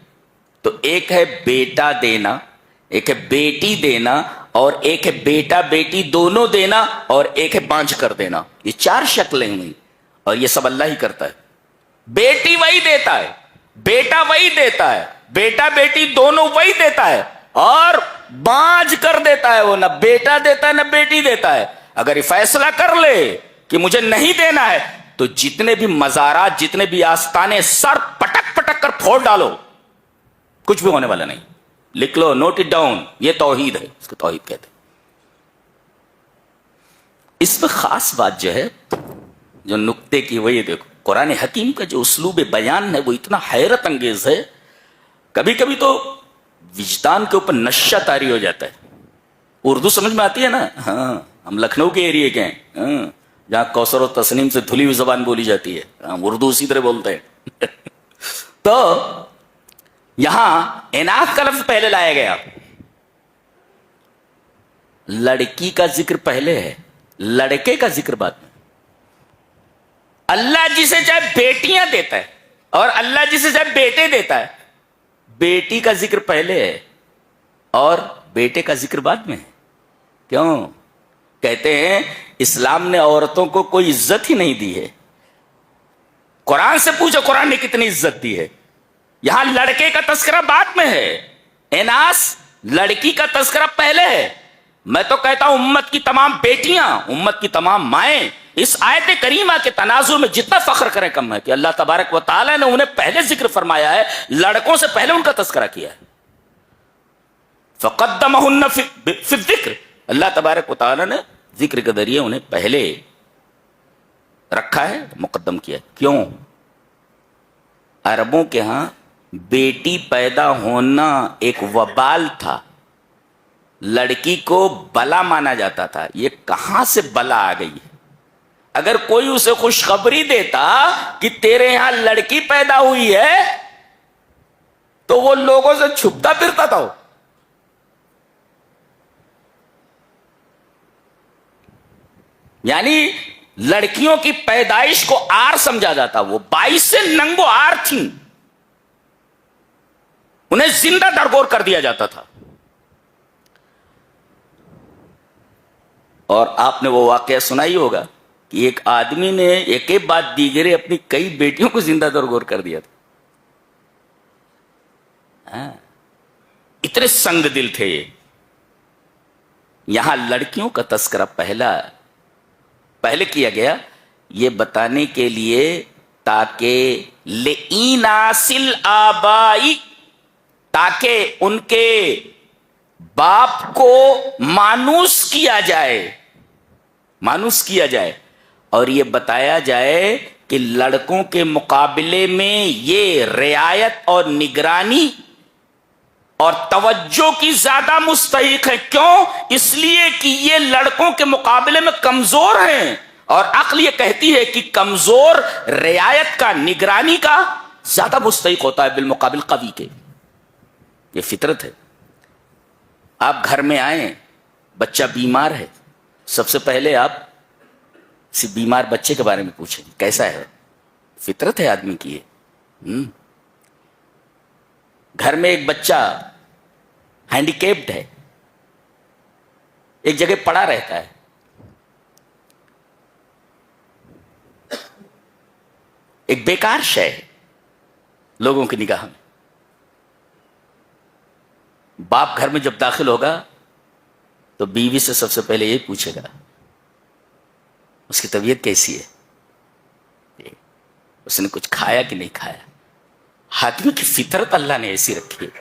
تو ایک ہے بیٹا دینا ایک ہے بیٹی دینا اور ایک ہے بیٹا بیٹی دونوں دینا اور ایک ہے 5 کر دینا. یہ 4 شکلیں ہوئی اور یہ سب اللہ ہی کرتا ہے. بیٹی وہی دیتا ہے بیٹا وہی دیتا ہے بیٹا بیٹی دونوں وہی دیتا ہے اور بانج کر دیتا ہے. وہ نہ بیٹا دیتا ہے نہ بیٹی دیتا ہے. اگر یہ فیصلہ کر لے کہ مجھے نہیں دینا ہے تو جتنے بھی مزارات جتنے بھی آستانے سر پٹک پٹک کر پھوڑ ڈالو کچھ بھی ہونے والا نہیں. لکھ لو نوٹ اٹ ڈاؤن. یہ توحید ہے اس کو توحید کہتے ہیں. اس میں خاص بات جو ہے جو نقطے کی وہی دیکھو قرآن حکیم کا جو اسلوب بیان ہے وہ اتنا حیرت انگیز ہے. کبھی کبھی تو وجدان کے اوپر نشہ طاری ہو جاتا ہے. اردو سمجھ میں آتی ہے نا. ہاں ہم لکھنؤ کے ایریے کے ہیں جہاں کوثر و تسنیم سے دھلی ہوئی زبان بولی جاتی ہے. ہم اردو اسی طرح بولتے ہیں. تو یہاں اناث کا لفظ پہلے لایا گیا. لڑکی کا ذکر پہلے ہے لڑکے کا ذکر بعد میں. اللہ جسے چاہے بیٹیاں دیتا ہے اور اللہ جسے چاہے بیٹے دیتا ہے. بیٹی کا ذکر پہلے ہے اور بیٹے کا ذکر بعد میں ہے. کیوں؟ کہتے ہیں اسلام نے عورتوں کو کوئی عزت ہی نہیں دی ہے. قرآن سے پوچھو قرآن نے کتنی عزت دی ہے. یہاں لڑکے کا تذکرہ بعد میں ہے. اناث لڑکی کا تذکرہ پہلے ہے. میں تو کہتا ہوں امت کی تمام بیٹیاں امت کی تمام مائیں اس آیت کریمہ کے تناظر میں جتنا فخر کریں کم ہے کہ اللہ تبارک و تعالیٰ نے انہیں پہلے ذکر فرمایا ہے. لڑکوں سے پہلے ان کا تذکرہ کیا ہے. فقدمہن فی الذکر اللہ تبارک و تعالیٰ نے ذکر کے ذریعے انہیں پہلے رکھا ہے مقدم کیا. کیوں؟ عربوں کے ہاں بیٹی پیدا ہونا ایک وبال تھا, لڑکی کو بلا مانا جاتا تھا. یہ کہاں سے بلا آ گئی ہے؟ اگر کوئی اسے خوشخبری دیتا کہ تیرے یہاں لڑکی پیدا ہوئی ہے تو وہ لوگوں سے چھپتا پھرتا تھا. یعنی لڑکیوں کی پیدائش کو آر سمجھا جاتا. وہ 22 سے ننگو آر تھیں, انہیں زندہ درگور کر دیا جاتا تھا. اور آپ نے وہ واقعہ سنا ہی ہوگا کہ ایک آدمی نے ایک ایک بعد دیگرے اپنی کئی بیٹیوں کو زندہ درگور کر دیا تھا. اتنے سنگ دل تھے یہ. یہاں لڑکیوں کا تذکرہ پہلے کیا گیا یہ بتانے کے لیے تاکہ لِإِنَاسِ الْآبَاءِ, تاکہ ان کے باپ کو مانوس کیا جائے اور یہ بتایا جائے کہ لڑکوں کے مقابلے میں یہ رعایت اور نگرانی اور توجہ کی زیادہ مستحق ہے. کیوں؟ اس لیے کہ یہ لڑکوں کے مقابلے میں کمزور ہیں, اور عقل یہ کہتی ہے کہ کمزور رعایت کا, نگرانی کا زیادہ مستحق ہوتا ہے بالمقابل قوی کے. یہ فطرت ہے. آپ گھر میں آئیں, بچہ بیمار ہے, سب سے پہلے آپ کسی بیمار بچے کے بارے میں پوچھیں کیسا ہے. فطرت ہے آدمی کی. گھر میں ایک بچہ ہینڈیکیپڈ ہے, ایک جگہ پڑا رہتا ہے, ایک بیکار شے ہے لوگوں کی نگاہ میں. باپ گھر میں جب داخل ہوگا تو بیوی سے سب سے پہلے یہ پوچھے گا اس کی طبیعت کیسی ہے, اس نے کچھ کھایا کہ نہیں کھایا. آدمی کی فطرت اللہ نے ایسی رکھی ہے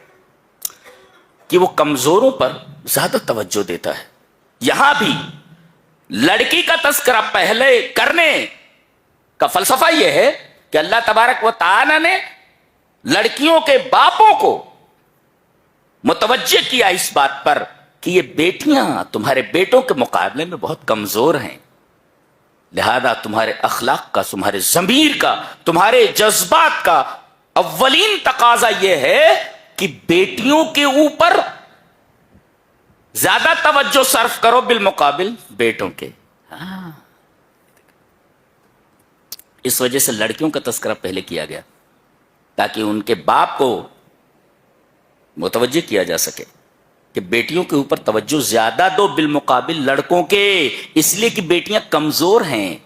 کہ وہ کمزوروں پر زیادہ توجہ دیتا ہے. یہاں بھی لڑکی کا تذکرہ پہلے کرنے کا فلسفہ یہ ہے کہ اللہ تبارک و تعالی نے لڑکیوں کے باپوں کو متوجہ کیا اس بات پر کہ یہ بیٹیاں تمہارے بیٹوں کے مقابلے میں بہت کمزور ہیں, لہذا تمہارے اخلاق کا, تمہارے ضمیر کا, تمہارے جذبات کا اولین تقاضا یہ ہے کہ بیٹیوں کے اوپر زیادہ توجہ صرف کرو بالمقابل بیٹوں کے. اس وجہ سے لڑکیوں کا تذکرہ پہلے کیا گیا تاکہ ان کے باپ کو متوجہ کیا جا سکے کہ بیٹیوں کے اوپر توجہ زیادہ دو بالمقابل لڑکوں کے, اس لیے کہ بیٹیاں کمزور ہیں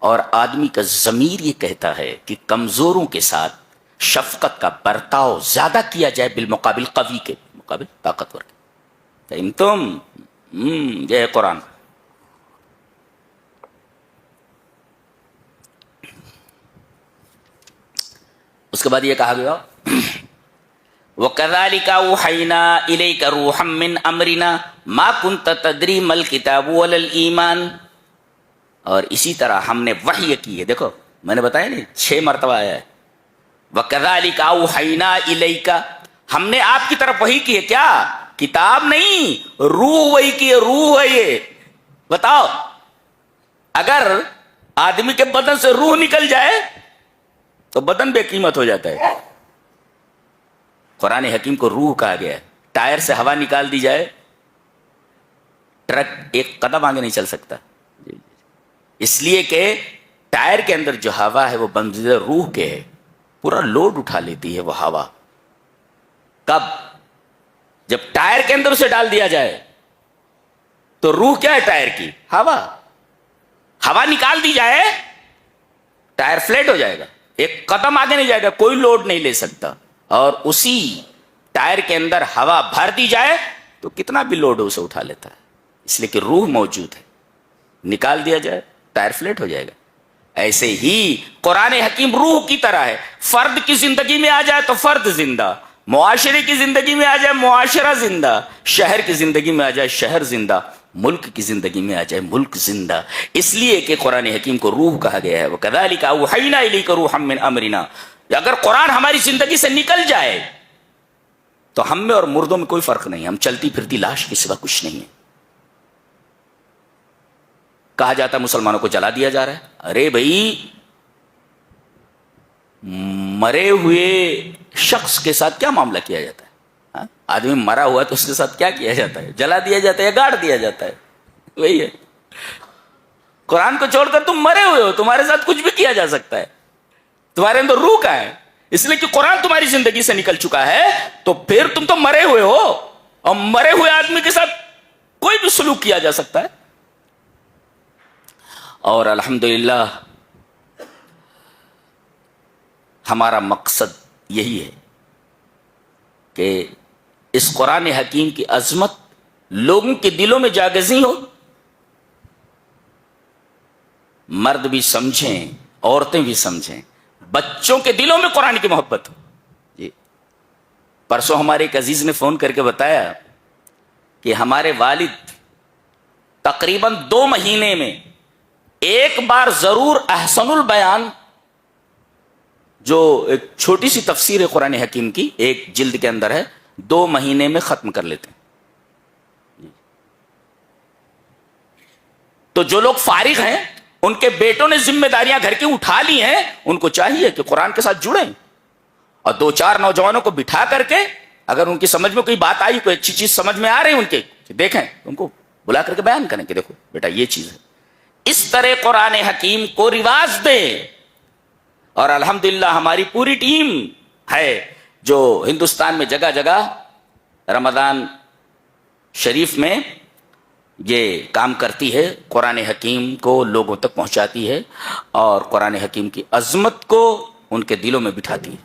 اور آدمی کا ضمیر یہ کہتا ہے کہ کمزوروں کے ساتھ شفقت کا برتاؤ زیادہ کیا جائے بالمقابل قوی کے مقابل طاقتور کے. تم یہ ہے قرآن. اس کے بعد یہ کہا گیا وَكَذَلِكَ أَوْحَيْنَا إِلَيْكَ رُوحًا مِّنْ أَمْرِنَا مَا كُنْتَ تَدْرِي مَا الْكِتَابُ وَلَا الْإِيمَانُ. اور اسی طرح ہم نے وحی کی ہے. دیکھو میں نے بتایا نہیں 6 مرتبہ آیا ہے. وَكَذَلِكَ أَوْحَيْنَا إِلَيْكَ, ہم نے آپ کی طرف وحی کی ہے. کیا؟ کتاب نہیں, روح وحی کی ہے. روح ہے یہ. بتاؤ اگر آدمی کے بدن سے روح نکل جائے تو بدن بے قیمت ہو جاتا ہے. قرآن حکیم کو روح کہا گیا ہے. ٹائر سے ہوا نکال دی جائے ٹرک ایک قدم آگے نہیں چل سکتا, اس لیے کہ ٹائر کے اندر جو ہوا ہے وہ بنزل روح کے ہے, پورا لوڈ اٹھا لیتی ہے وہ ہوا. کب؟ جب ٹائر کے اندر اسے ڈال دیا جائے تو روح کیا ہے ٹائر کی؟ ہوا. ہوا نکال دی جائے ٹائر فلیٹ ہو جائے گا, ایک قدم آگے نہیں جائے گا, کوئی لوڈ نہیں لے سکتا. اور اسی ٹائر کے اندر ہوا بھر دی جائے تو کتنا بھی لوڈ اسے اٹھا لیتا ہے, اس لیے کہ روح موجود ہے. نکال دیا جائے ٹائر فلیٹ ہو جائے گا. ایسے ہی قرآن حکیم روح کی طرح ہے. فرد کی زندگی میں آ جائے تو فرد زندہ, معاشرے کی زندگی میں آ جائے معاشرہ زندہ, شہر کی زندگی میں آ جائے شہر زندہ. ملک کی زندگی میں آ جائے، ملک زندہ، اس لیے کہ قرآن حکیم کو روح کہا گیا ہے. وَكَذَلِكَ أَوْحَيْنَا إِلَيْكَ رُوحًا مِّنْ أَمْرِنَا. اگر قرآن ہماری زندگی سے نکل جائے تو ہم میں اور مردوں میں کوئی فرق نہیں، ہم چلتی پھرتی لاش کے سوا کچھ نہیں ہے. کہا جاتا ہے مسلمانوں کو جلا دیا جا رہا ہے. ارے بھائی، مرے ہوئے شخص کے ساتھ کیا معاملہ کیا جاتا ہے؟ آدمی مرا ہوا تو اس کے ساتھ کیا کیا جاتا ہے؟ جلا دیا جاتا ہے یا گاڑ دیا جاتا ہے؟ وہی ہے. قرآن کو چھوڑ کر تم مرے ہوئے ہو، تمہارے ساتھ کچھ بھی کیا جا سکتا ہے. تمہارے اندر روح کا ہے، اس لیے کہ قرآن تمہاری زندگی سے نکل چکا ہے تو پھر تم تو مرے ہوئے ہو، اور مرے ہوئے آدمی کے ساتھ کوئی بھی سلوک کیا جا سکتا ہے. اور الحمدللہ ہمارا مقصد یہی ہے کہ اس قرآن حکیم کی عظمت لوگوں کے دلوں میں جاگزی ہو، مرد بھی سمجھیں، عورتیں بھی سمجھیں، بچوں کے دلوں میں قرآن کی محبت ہو. جی پرسوں ہمارے ایک عزیز نے فون کر کے بتایا کہ ہمارے والد تقریباً 2 مہینے میں ایک بار ضرور احسن البیان، جو ایک چھوٹی سی تفسیر ہے قرآن حکیم کی، ایک جلد کے اندر ہے، 2 مہینے میں ختم کر لیتے ہیں. تو جو لوگ فارغ ہیں، ان کے بیٹوں نے ذمہ داریاں گھر کی اٹھا لی ہیں، ان کو چاہیے کہ قرآن کے ساتھ جڑیں، اور 2-4 نوجوانوں کو بٹھا کر کے اگر ان کی سمجھ میں کوئی بات آئی، کوئی اچھی چیز سمجھ میں آ رہی ان کے، دیکھیں ان کو بلا کر کے بیان کریں کہ دیکھو بیٹا یہ چیز ہے. اس طرح قرآن حکیم کو رواج دیں. اور الحمدللہ ہماری پوری ٹیم ہے جو ہندوستان میں جگہ جگہ رمضان شریف میں یہ کام کرتی ہے، قرآن حکیم کو لوگوں تک پہنچاتی ہے اور قرآن حکیم کی عظمت کو ان کے دلوں میں بٹھاتی ہے.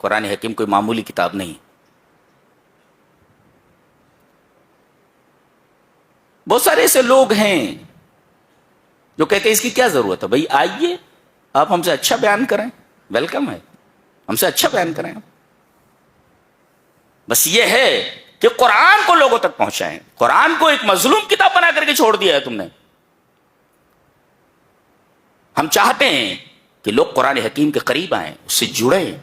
قرآن حکیم کوئی معمولی کتاب نہیں. بہت سارے ایسے لوگ ہیں جو کہتے ہیں اس کی کیا ضرورت ہے؟ بھائی آئیے، آپ ہم سے اچھا بیان کریں، ویلکم ہے، ہم سے اچھا بیان کریں. بس یہ ہے کہ قرآن کو لوگوں تک پہنچائیں. قرآن کو ایک مظلوم کتاب بنا کر کے چھوڑ دیا ہے تم نے. ہم چاہتے ہیں کہ لوگ قرآن حکیم کے قریب آئیں، اس سے جڑیں.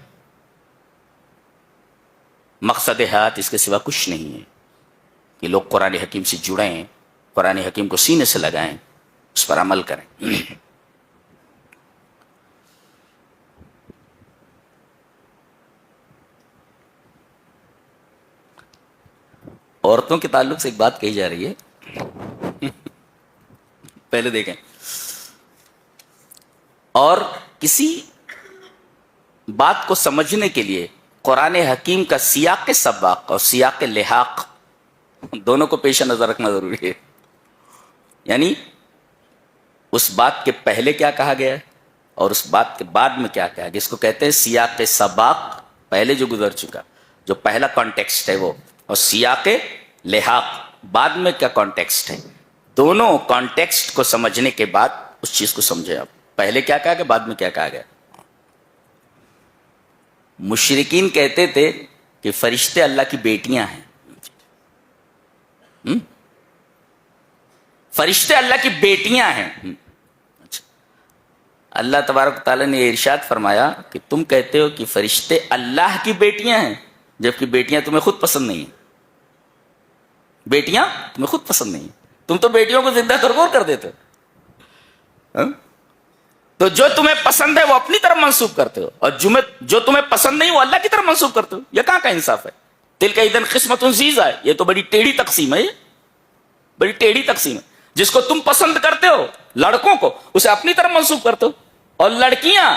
مقصد حیات اس کے سوا کچھ نہیں ہے کہ لوگ قرآن حکیم سے جڑیں، قرآن حکیم کو سینے سے لگائیں، اس پر عمل کریں. عورتوں کے تعلق سے ایک بات کہی جا رہی ہے، پہلے دیکھیں. اور کسی بات کو سمجھنے کے لیے قرآن حکیم کا سیاق سباق اور سیاق لحاق دونوں کو پیش نظر رکھنا ضروری ہے. یعنی اس بات کے پہلے کیا کہا گیا ہے اور اس بات کے بعد میں کیا کہا، جس کو کہتے ہیں سیاق سباق، پہلے جو گزر چکا، جو پہلا کانٹیکسٹ ہے وہ، اور سیاق لحاق بعد میں کیا کانٹیکسٹ ہے. دونوں کانٹیکسٹ کو سمجھنے کے بعد اس چیز کو سمجھے آپ، پہلے کیا کہا گیا، بعد میں کیا کہا گیا. مشرکین کہتے تھے کہ فرشتے اللہ کی بیٹیاں ہیں. فرشتے اللہ کی بیٹیاں ہیں. اللہ تبارک تعالیٰ نے ارشاد فرمایا کہ تم کہتے ہو کہ فرشتے اللہ کی بیٹیاں ہیں، جبکہ بیٹیاں تمہیں خود پسند نہیں ہیں. بیٹیاں تمہیں خود پسند نہیں ہیں، تم تو بیٹیوں کو زندہ ترغور کر دیتے ہو. تو جو تمہیں پسند ہے وہ اپنی طرف منسوب کرتے ہو، اور جو تمہیں پسند نہیں وہ اللہ کی طرف منسوب کرتے ہو. یہ کہاں کا انصاف ہے؟ تلک اذن قسمۃ ضیزہ ہے. یہ تو بڑی ٹیڑھی تقسیم ہے، یہ بڑی ٹیڑھی تقسیم ہے. جس کو تم پسند کرتے ہو لڑکوں کو، اسے اپنی طرف منسوب کرتے ہو، اور لڑکیاں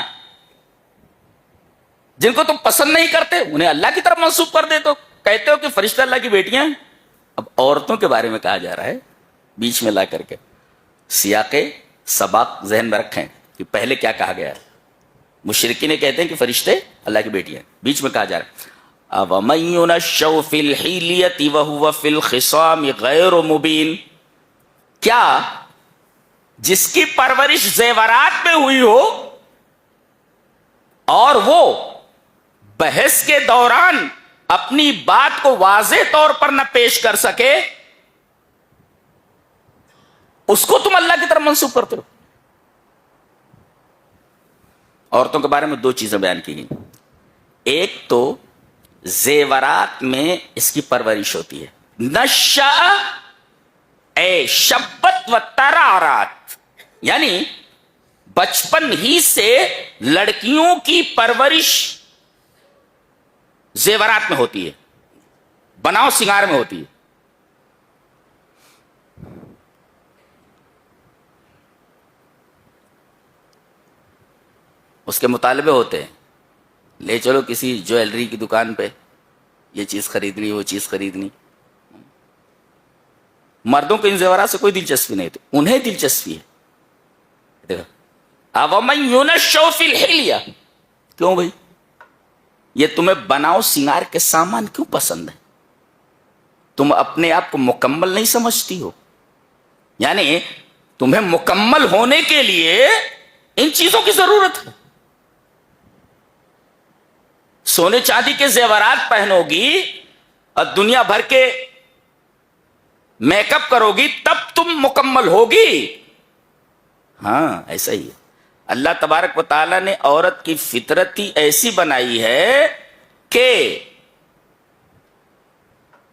جن کو تم پسند نہیں کرتے انہیں اللہ کی طرف منسوب کر دیتے ہو، کہتے ہو کہ فرشتہ اللہ کی بیٹیاں ہیں. اب عورتوں کے بارے میں کہا جا رہا ہے بیچ میں لا کر کے. سیاق سباق ذہن میں رکھیں کہ پہلے کیا کہا گیا ہے. مشرکین کہتے ہیں کہ فرشتے اللہ کی بیٹیاں ہیں، بیچ میں کہا جا رہا ہے أَوَمَن يُنَشَّأُ فِي الْحِلْيَةِ وَهُوَ فِي الْخِصَامِ غَيْرُ مُبِينٍ. کیا جس کی پرورش زیورات میں ہوئی ہو اور وہ بحث کے دوران اپنی بات کو واضح طور پر نہ پیش کر سکے، اس کو تم اللہ کی طرف منسوب کرتے ہو. عورتوں کے بارے میں دو چیزیں بیان کی گئی. ایک تو زیورات میں اس کی پرورش ہوتی ہے. نشا اے شبت و ترارات، یعنی بچپن ہی سے لڑکیوں کی پرورش زیورات میں ہوتی ہے، بناؤ سنگار میں ہوتی ہے. اس کے مطالبے ہوتے ہیں، لے چلو کسی جویلری کی دکان پہ، یہ چیز خریدنی وہ چیز خریدنی. مردوں کو ان زیورات سے کوئی دلچسپی نہیں ہوتی، انہیں دلچسپی ہے. دیکھو اومن ينشأ فی الحلیہ، کیوں بھائی یہ تمہیں بناؤ سنگار کے سامان کیوں پسند ہے؟ تم اپنے آپ کو مکمل نہیں سمجھتی ہو؟ یعنی تمہیں مکمل ہونے کے لیے ان چیزوں کی ضرورت ہے. سونے چاندی کے زیورات پہنو گی اور دنیا بھر کے میک اپ کرو گی تب تم مکمل ہوگی. ہاں ایسا ہی ہے. اللہ تبارک و تعالیٰ نے عورت کی فطرت ہی ایسی بنائی ہے کہ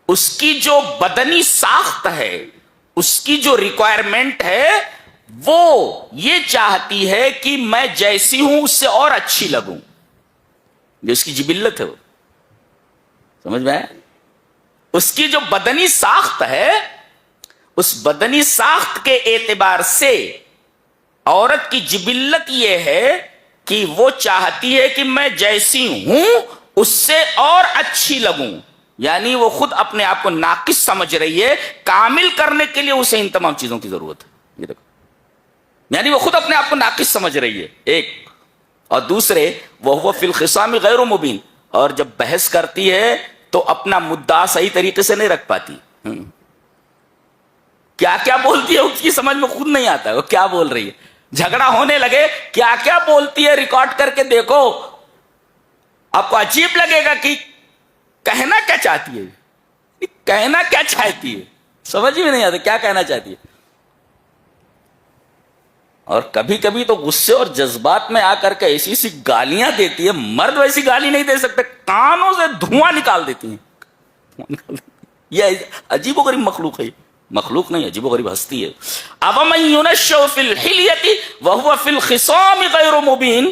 اس کی جو بدنی ساخت ہے، اس کی جو ریکوائرمنٹ ہے، وہ یہ چاہتی ہے کہ میں جیسی ہوں اس سے اور اچھی لگوں. جو اس کی جبلت ہے، وہ سمجھ میں آیا؟ اس کی جو بدنی ساخت ہے، اس بدنی ساخت کے اعتبار سے عورت کی جبلت یہ ہے کہ وہ چاہتی ہے کہ میں جیسی ہوں اس سے اور اچھی لگوں. یعنی وہ خود اپنے آپ کو ناقص سمجھ رہی ہے، کامل کرنے کے لیے اسے ان تمام چیزوں کی ضرورت ہے. یہ دیکھو، یعنی وہ خود اپنے آپ کو ناقص سمجھ رہی ہے ایک. اور دوسرے وہ فی الخصام غیر مبین، اور جب بحث کرتی ہے تو اپنا مدعا صحیح طریقے سے نہیں رکھ پاتی. کیا کیا بولتی ہے اس کی سمجھ میں خود نہیں آتا ہے وہ کیا بول رہی ہے. جھگڑا ہونے لگے کیا کیا بولتی ہے ریکارڈ کر کے دیکھو، آپ کو عجیب لگے گا کہ کہنا کیا چاہتی ہے، کہنا کیا چاہتی ہے، سمجھ میں نہیں آتا کیا کہنا چاہتی ہے. اور کبھی کبھی تو غصے اور جذبات میں آ کر کے ایسی سی گالیاں دیتی ہے، مرد ویسی گالی نہیں دے سکتے، کانوں سے دھواں نکال دیتی ہیں. یہ عجیب و غریب مخلوق ہے، مخلوق نہیں عجیب و غریب ہستی ہے. اومن ينشأ فی الحلیۃ وهو فی الخصام غیر مبین،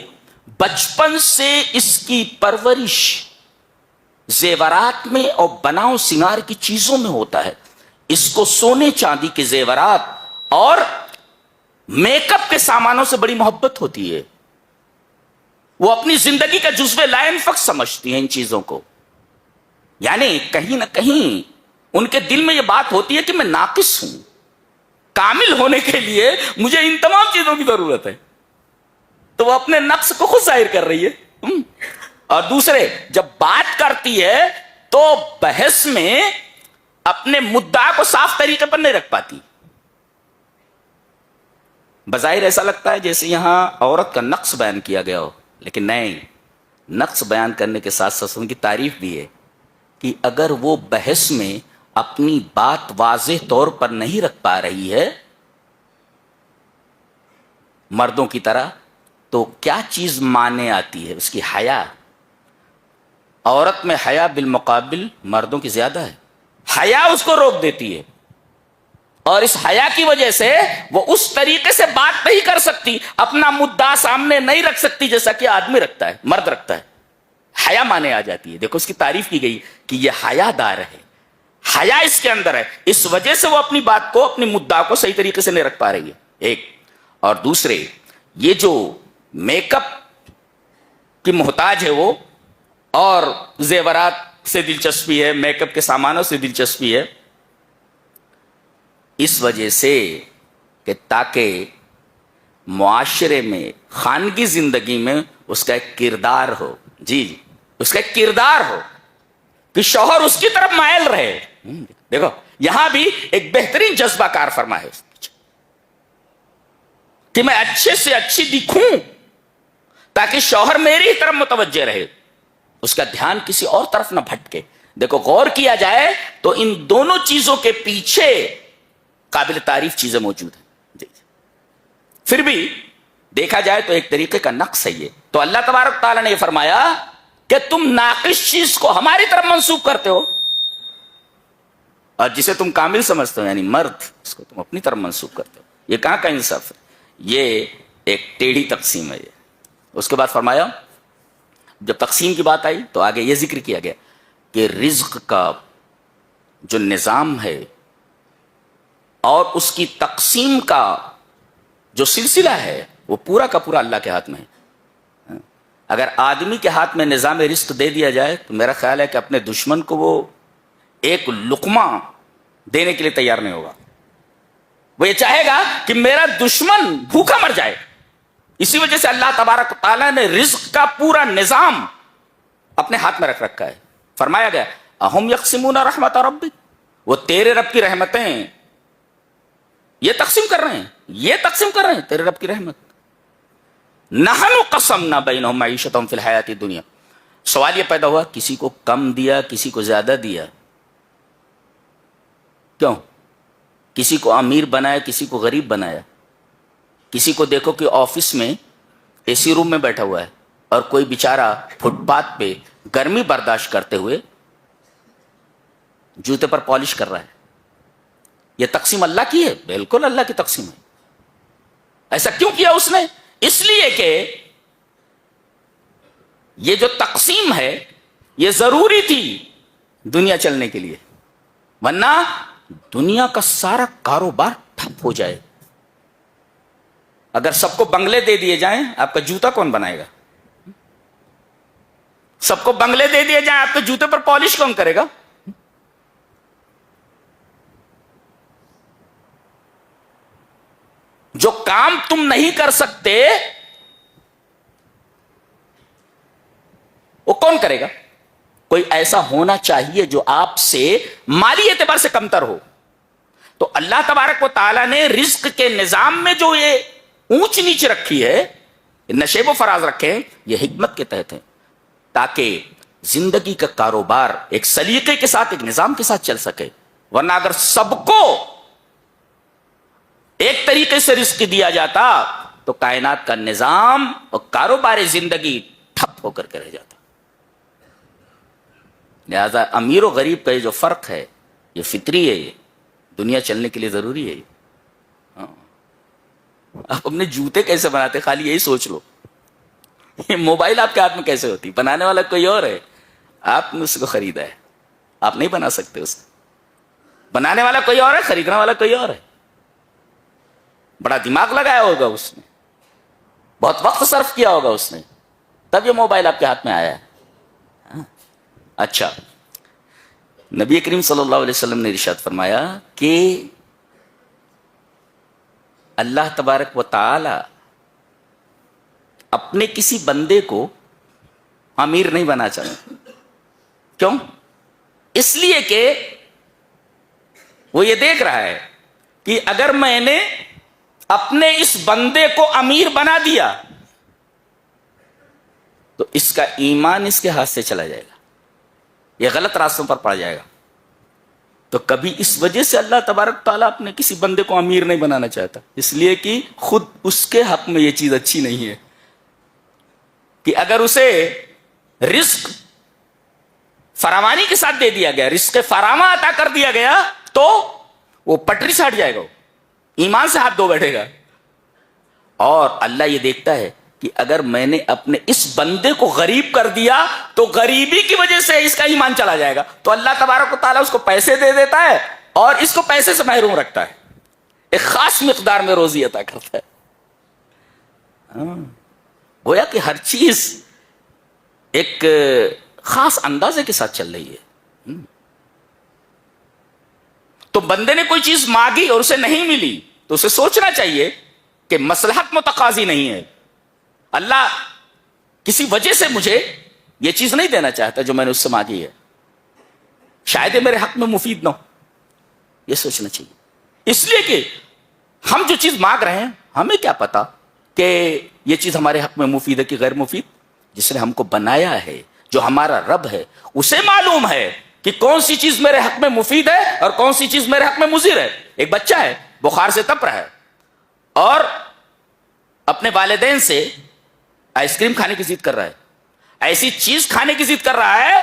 بچپن سے اس کی پرورش زیورات میں اور بناؤ سنگار کی چیزوں میں ہوتا ہے. اس کو سونے چاندی کے زیورات اور میک اپ کے سامانوں سے بڑی محبت ہوتی ہے. وہ اپنی زندگی کا جزو لا ينفک سمجھتی ہیں ان چیزوں کو. یعنی کہیں نہ کہیں ان کے دل میں یہ بات ہوتی ہے کہ میں ناقص ہوں، کامل ہونے کے لیے مجھے ان تمام چیزوں کی ضرورت ہے. تو وہ اپنے نقص کو خود ظاہر کر رہی ہے. اور دوسرے جب بات کرتی ہے تو بحث میں اپنے مدعا کو صاف طریقے پر نہیں رکھ پاتی. بظاہر ایسا لگتا ہے جیسے یہاں عورت کا نقص بیان کیا گیا ہو، لیکن نہیں، نقص بیان کرنے کے ساتھ ساتھ ان کی تعریف بھی ہے کہ اگر وہ بحث میں اپنی بات واضح طور پر نہیں رکھ پا رہی ہے مردوں کی طرح، تو کیا چیز مانے آتی ہے؟ اس کی حیا. عورت میں حیا بالمقابل مردوں کی زیادہ ہے. حیا اس کو روک دیتی ہے، اور اس حیا کی وجہ سے وہ اس طریقے سے بات نہیں کر سکتی، اپنا مدعا سامنے نہیں رکھ سکتی جیسا کہ آدمی رکھتا ہے، مرد رکھتا ہے. حیا مانے آ جاتی ہے. دیکھو اس کی تعریف کی گئی کہ یہ حیا دار ہے، حیا اس کے اندر ہے، اس وجہ سے وہ اپنی بات کو، اپنی مدعا کو صحیح طریقے سے نہیں رکھ پا رہی ہے ایک. اور دوسرے یہ جو میک اپ کی محتاج ہے وہ، اور زیورات سے دلچسپی ہے، میک اپ کے سامانوں سے دلچسپی ہے، اس وجہ سے کہ تاکہ معاشرے میں، خانگی زندگی میں اس کا ایک کردار ہو. جی اس کا ایک کردار ہو کہ شوہر اس کی طرف مائل رہے. دیکھو یہاں بھی ایک بہترین جذبہ کار فرما ہے کہ میں اچھے سے اچھی دکھوں تاکہ شوہر میری ہی طرف متوجہ رہے، اس کا دھیان کسی اور طرف نہ بھٹکے. دیکھو غور کیا جائے تو ان دونوں چیزوں کے پیچھے قابل تعریف چیزیں موجود ہیں. پھر بھی دیکھا جائے تو ایک طریقے کا نقص ہے یہ. تو اللہ تبارک تعالیٰ نے یہ فرمایا کہ تم ناقص چیز کو ہماری طرف منسوب کرتے ہو اور جسے تم کامل سمجھتے ہو یعنی مرد اس کو تم اپنی طرف منسوب کرتے ہو. یہ کہاں کا انصاف ہے؟ یہ ایک ٹیڑھی تقسیم ہے یہ. اس کے بعد فرمایا جب تقسیم کی بات آئی تو آگے یہ ذکر کیا گیا کہ رزق کا جو نظام ہے اور اس کی تقسیم کا جو سلسلہ ہے وہ پورا کا پورا اللہ کے ہاتھ میں ہے. اگر آدمی کے ہاتھ میں نظام رزق دے دیا جائے تو میرا خیال ہے کہ اپنے دشمن کو وہ ایک لقمہ دینے کے لیے تیار نہیں ہوگا. وہ یہ چاہے گا کہ میرا دشمن بھوکا مر جائے. اسی وجہ سے اللہ تبارک تعالیٰ نے رزق کا پورا نظام اپنے ہاتھ میں رکھ رکھا ہے. فرمایا گیا اہم یقسمون رحمت ربک، وہ تیرے رب کی رحمتیں یہ تقسیم کر رہے ہیں تیرے رب کی رحمت. نحن قسمنا بینہم معیشتہم فی الحیات الدنیا. سوال یہ پیدا ہوا کسی کو کم دیا کسی کو زیادہ دیا کیوں؟ کسی کو امیر بنایا کسی کو غریب بنایا. کسی کو دیکھو کہ آفس میں اے سی روم میں بیٹھا ہوا ہے اور کوئی بیچارہ فٹ پاتھ پہ گرمی برداشت کرتے ہوئے جوتے پر پالش کر رہا ہے. یہ تقسیم اللہ کی ہے؟ بالکل اللہ کی تقسیم ہے. ایسا کیوں کیا اس نے؟ اس لیے کہ یہ جو تقسیم ہے یہ ضروری تھی دنیا چلنے کے لیے، ورنہ دنیا کا سارا کاروبار ٹھپ ہو جائے. اگر سب کو بنگلے دے دیے جائیں آپ کا جوتا کون بنائے گا؟ سب کو بنگلے دے دیے جائیں آپ کے جوتے پر پالش کون کرے گا؟ جو کام تم نہیں کر سکتے وہ کون کرے گا؟ کوئی ایسا ہونا چاہیے جو آپ سے مالی اعتبار سے کمتر ہو. تو اللہ تبارک و تعالیٰ نے رزق کے نظام میں جو یہ اونچ نیچ رکھی ہے، نشیب و فراز رکھے ہیں، یہ حکمت کے تحت ہے تاکہ زندگی کا کاروبار ایک سلیقے کے ساتھ ایک نظام کے ساتھ چل سکے. ورنہ اگر سب کو ایک طریقے سے رزق دیا جاتا تو کائنات کا نظام اور کاروبار زندگی ٹھپ ہو کر کے رہ جاتا. لہذا امیر و غریب کا یہ جو فرق ہے یہ فطری ہے، یہ دنیا چلنے کے لیے ضروری ہے. آپ اپنے جوتے کیسے بناتے خالی یہی سوچ لو. یہ موبائل آپ کے ہاتھ میں کیسے ہوتی؟ بنانے والا کوئی اور ہے، آپ نے اس کو خریدا ہے، آپ نہیں بنا سکتے اس کو. بنانے والا کوئی اور ہے، خریدنے والا کوئی اور ہے. بڑا دماغ لگایا ہوگا اس نے، بہت وقت صرف کیا ہوگا اس نے، تب یہ موبائل آپ کے ہاتھ میں آیا ہے. اچھا، نبی کریم صلی اللہ علیہ وسلم نے ارشاد فرمایا کہ اللہ تبارک و تعالی اپنے کسی بندے کو امیر نہیں بنا چاہتے. کیوں؟ اس لیے کہ وہ یہ دیکھ رہا ہے کہ اگر میں نے اپنے اس بندے کو امیر بنا دیا تو اس کا ایمان اس کے ہاتھ سے چلا جائے گا، یہ غلط راستوں پر پڑ جائے گا. تو کبھی اس وجہ سے اللہ تبارک تعالیٰ اپنے کسی بندے کو امیر نہیں بنانا چاہتا، اس لیے کہ خود اس کے حق میں یہ چیز اچھی نہیں ہے کہ اگر اسے رزق فراوانی کے ساتھ دے دیا گیا، رزق فراواں عطا کر دیا گیا تو وہ پٹری سے ہٹ جائے گا، ایمان سے ہاتھ دھو بیٹھے گا. اور اللہ یہ دیکھتا ہے کہ اگر میں نے اپنے اس بندے کو غریب کر دیا تو غریبی کی وجہ سے اس کا ایمان چلا جائے گا، تو اللہ تبارک و تعالیٰ اس کو پیسے دے دیتا ہے اور اس کو پیسے سے محروم رکھتا ہے، ایک خاص مقدار میں روزی عطا کرتا ہے. گویا کہ ہر چیز ایک خاص اندازے کے ساتھ چل رہی ہے. تو بندے نے کوئی چیز مانگی اور اسے نہیں ملی تو اسے سوچنا چاہیے کہ مصلحت متقاضی نہیں ہے، اللہ کسی وجہ سے مجھے یہ چیز نہیں دینا چاہتا جو میں نے اس سے مانگی ہے، شاید یہ میرے حق میں مفید نہ ہو. یہ سوچنا چاہیے، اس لیے کہ ہم جو چیز مانگ رہے ہیں ہمیں کیا پتا کہ یہ چیز ہمارے حق میں مفید ہے کہ غیر مفید. جس نے ہم کو بنایا ہے، جو ہمارا رب ہے، اسے معلوم ہے کہ کون سی چیز میرے حق میں مفید ہے اور کون سی چیز میرے حق میں مضر ہے. ایک بچہ ہے بخار سے تپ رہا ہے اور اپنے والدین سے آئس کریم کھانے کی ضد کر رہا ہے, ایسی چیز کھانے کی ضد کر رہا ہے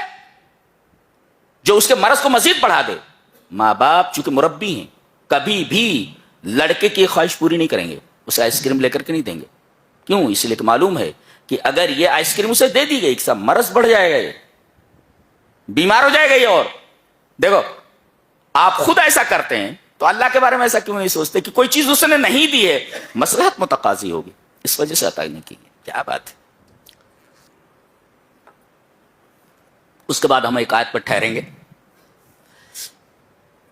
جو اس کے مرض کو مزید بڑھا دے. ماں باپ چونکہ مربی ہیں, کبھی بھی لڑکے کی خواہش پوری نہیں کریں گے, اسے آئس کریم لے کر کے نہیں دیں گے. کیوں؟ اس لیے کہ معلوم ہے کہ اگر یہ آئس کریم اسے دے دی گئی, اس کا مرض بڑھ جائے گا, یہ بیمار ہو جائے گا یہ. اور دیکھو آپ خود ایسا کرتے ہیں تو اللہ کے بارے میں ایسا کیوں نہیں سوچتے کہ کوئی چیز اس نے نہیں دی ہے, مصلحت متقاضی ہوگی, اس وجہ سے عطا نہیں کی. کیا بات ہے. اس کے بعد ہم ایک آیت پر ٹھہریں گے,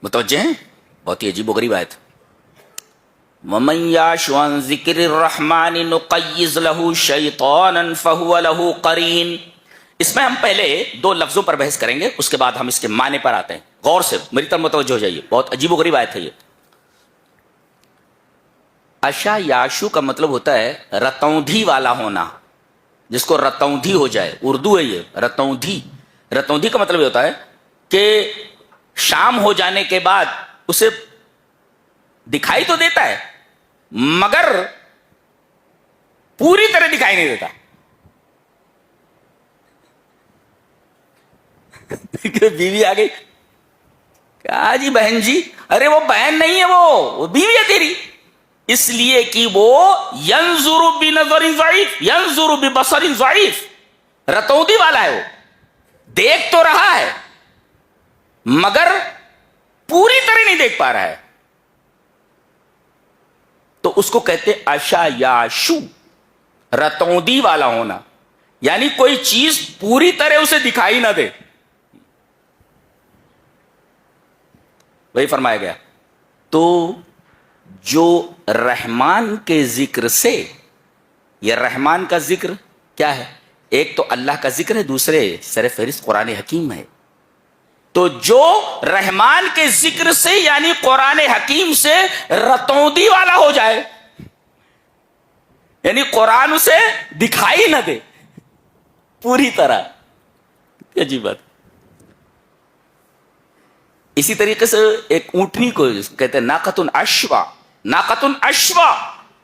متوجہ ہیں, بہت ہی عجیب و غریب آیت. وَمَن يَعْشُ عَن ذِكْرِ الرَّحْمَنِ نُقَيِّضْ لَهُ شَيْطَانًا فَهُوَ لَهُ قَرِينٌ. اس میں ہم پہلے دو لفظوں پر بحث کریں گے, اس کے بعد ہم اس کے معنی پر آتے ہیں. غور سے میری طرف متوجہ ہو جائیے, بہت عجیب و غریب آیت ہے یہ. اشا یاشو کا مطلب ہوتا ہے رتوندھی والا ہونا, جس کو رتوندھی ہو جائے. اردو ہے یہ رتوندھی. رتوندھی کا مطلب یہ ہوتا ہے کہ شام ہو جانے کے بعد اسے دکھائی تو دیتا ہے مگر پوری طرح دکھائی نہیں دیتا. بیوی آ گئی, کہا جی بہن جی, ارے وہ بہن نہیں ہے, وہ بیوی ہے تیری, اس لیے کہ وہ ینظر بنظر ضعیف ینظر ببصر ضعیف, رتوندی والا ہے, وہ دیکھ تو رہا ہے مگر پوری طرح نہیں دیکھ پا رہا ہے. تو اس کو کہتے اشا یاشو, رتوندی والا ہونا, یعنی کوئی چیز پوری طرح اسے دکھائی نہ دے. وہی فرمایا گیا. تو جو رحمان کے ذکر سے, یہ رحمان کا ذکر کیا ہے؟ ایک تو اللہ کا ذکر ہے, دوسرے سر فہرست قرآن حکیم ہے. تو جو رحمان کے ذکر سے یعنی قرآن حکیم سے رتوندی والا ہو جائے, یعنی قرآن اسے دکھائی نہ دے پوری طرح, عجیب بات. اسی طریقے سے ایک اونٹنی کو کہتے ہیں ناقۃ اشوا. ناقۃ اشوا,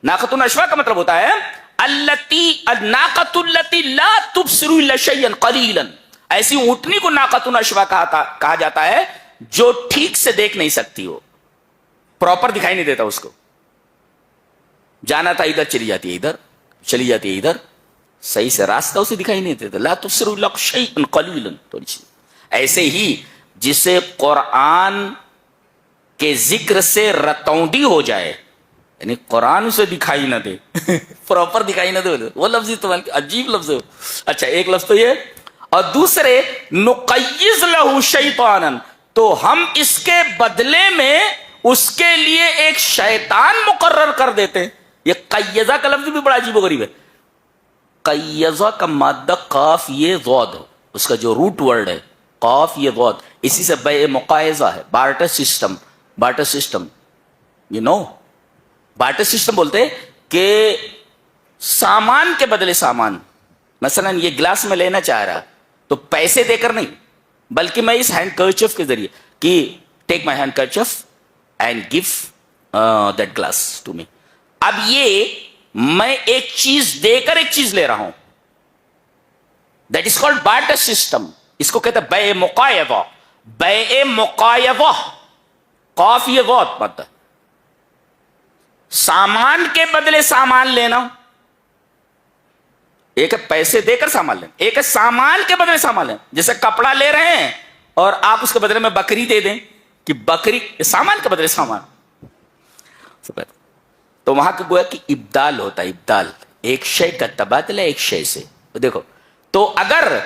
ناقۃ اشوا کا مطلب ہوتا ہے التی الناقۃ التی لا تبصر الا شیئا قلیلا. ایسی اونٹنی کو ناقۃ اشوا کہا جاتا ہے جو ٹھیک سے دیکھ نہیں سکتی, ہو پراپر دکھائی نہیں دیتا اس کو. جانا تھا ادھر چلی جاتی ہے, ادھر چلی جاتی ہے ادھر, صحیح سے راستہ اسے دکھائی نہیں دیتا. لا تبصر الا شیئا قلیلا. ایسے ہی جسے قرآن کے ذکر سے رتوندی ہو جائے, یعنی قرآن اسے دکھائی نہ دے پراپر دکھائی نہ دے, وہ لفظ استعمال, عجیب لفظ ہے. اچھا ایک لفظ تو یہ, اور دوسرے نقیض لہ شیطانا, تو ہم اس کے بدلے میں اس کے لیے ایک شیطان مقرر کر دیتے ہیں. یہ قیضہ کا لفظ بھی بڑا عجیب و غریب ہے. قیضہ کا مادہ قاف یہ ضاد, اس کا جو روٹ ورڈ ہے قاف یہ ضاد, اسی سے بے مقایضہ ہے. Barter system, barter system, you know barter system بولتے کہ سامان کے بدلے سامان. مثلا یہ گلاس میں لینا چاہ رہا تو پیسے دے کر نہیں, بلکہ میں اس ہینڈ کرچف کے ذریعے کہ take my handkerchief and give that glass to me. اب یہ میں ایک چیز دے کر ایک چیز لے رہا ہوں, that is called barter system. اس کو کہتے ہیں بے مقایضہ. بے مقایضہ قاف یہ بہت مطلب سامان کے بدلے سامان لینا. ایک ہے پیسے دے کر سامان لینا, ایک ہے سامان کے بدلے سامان لینا. جیسے کپڑا لے رہے ہیں اور آپ اس کے بدلے میں بکری دے دیں کہ بکری, سامان کے بدلے سامان. تو وہاں کا گویا کہ ابدال ہوتا ہے, ابدال, ایک شے کا تبادلہ ایک شے سے. دیکھو تو اگر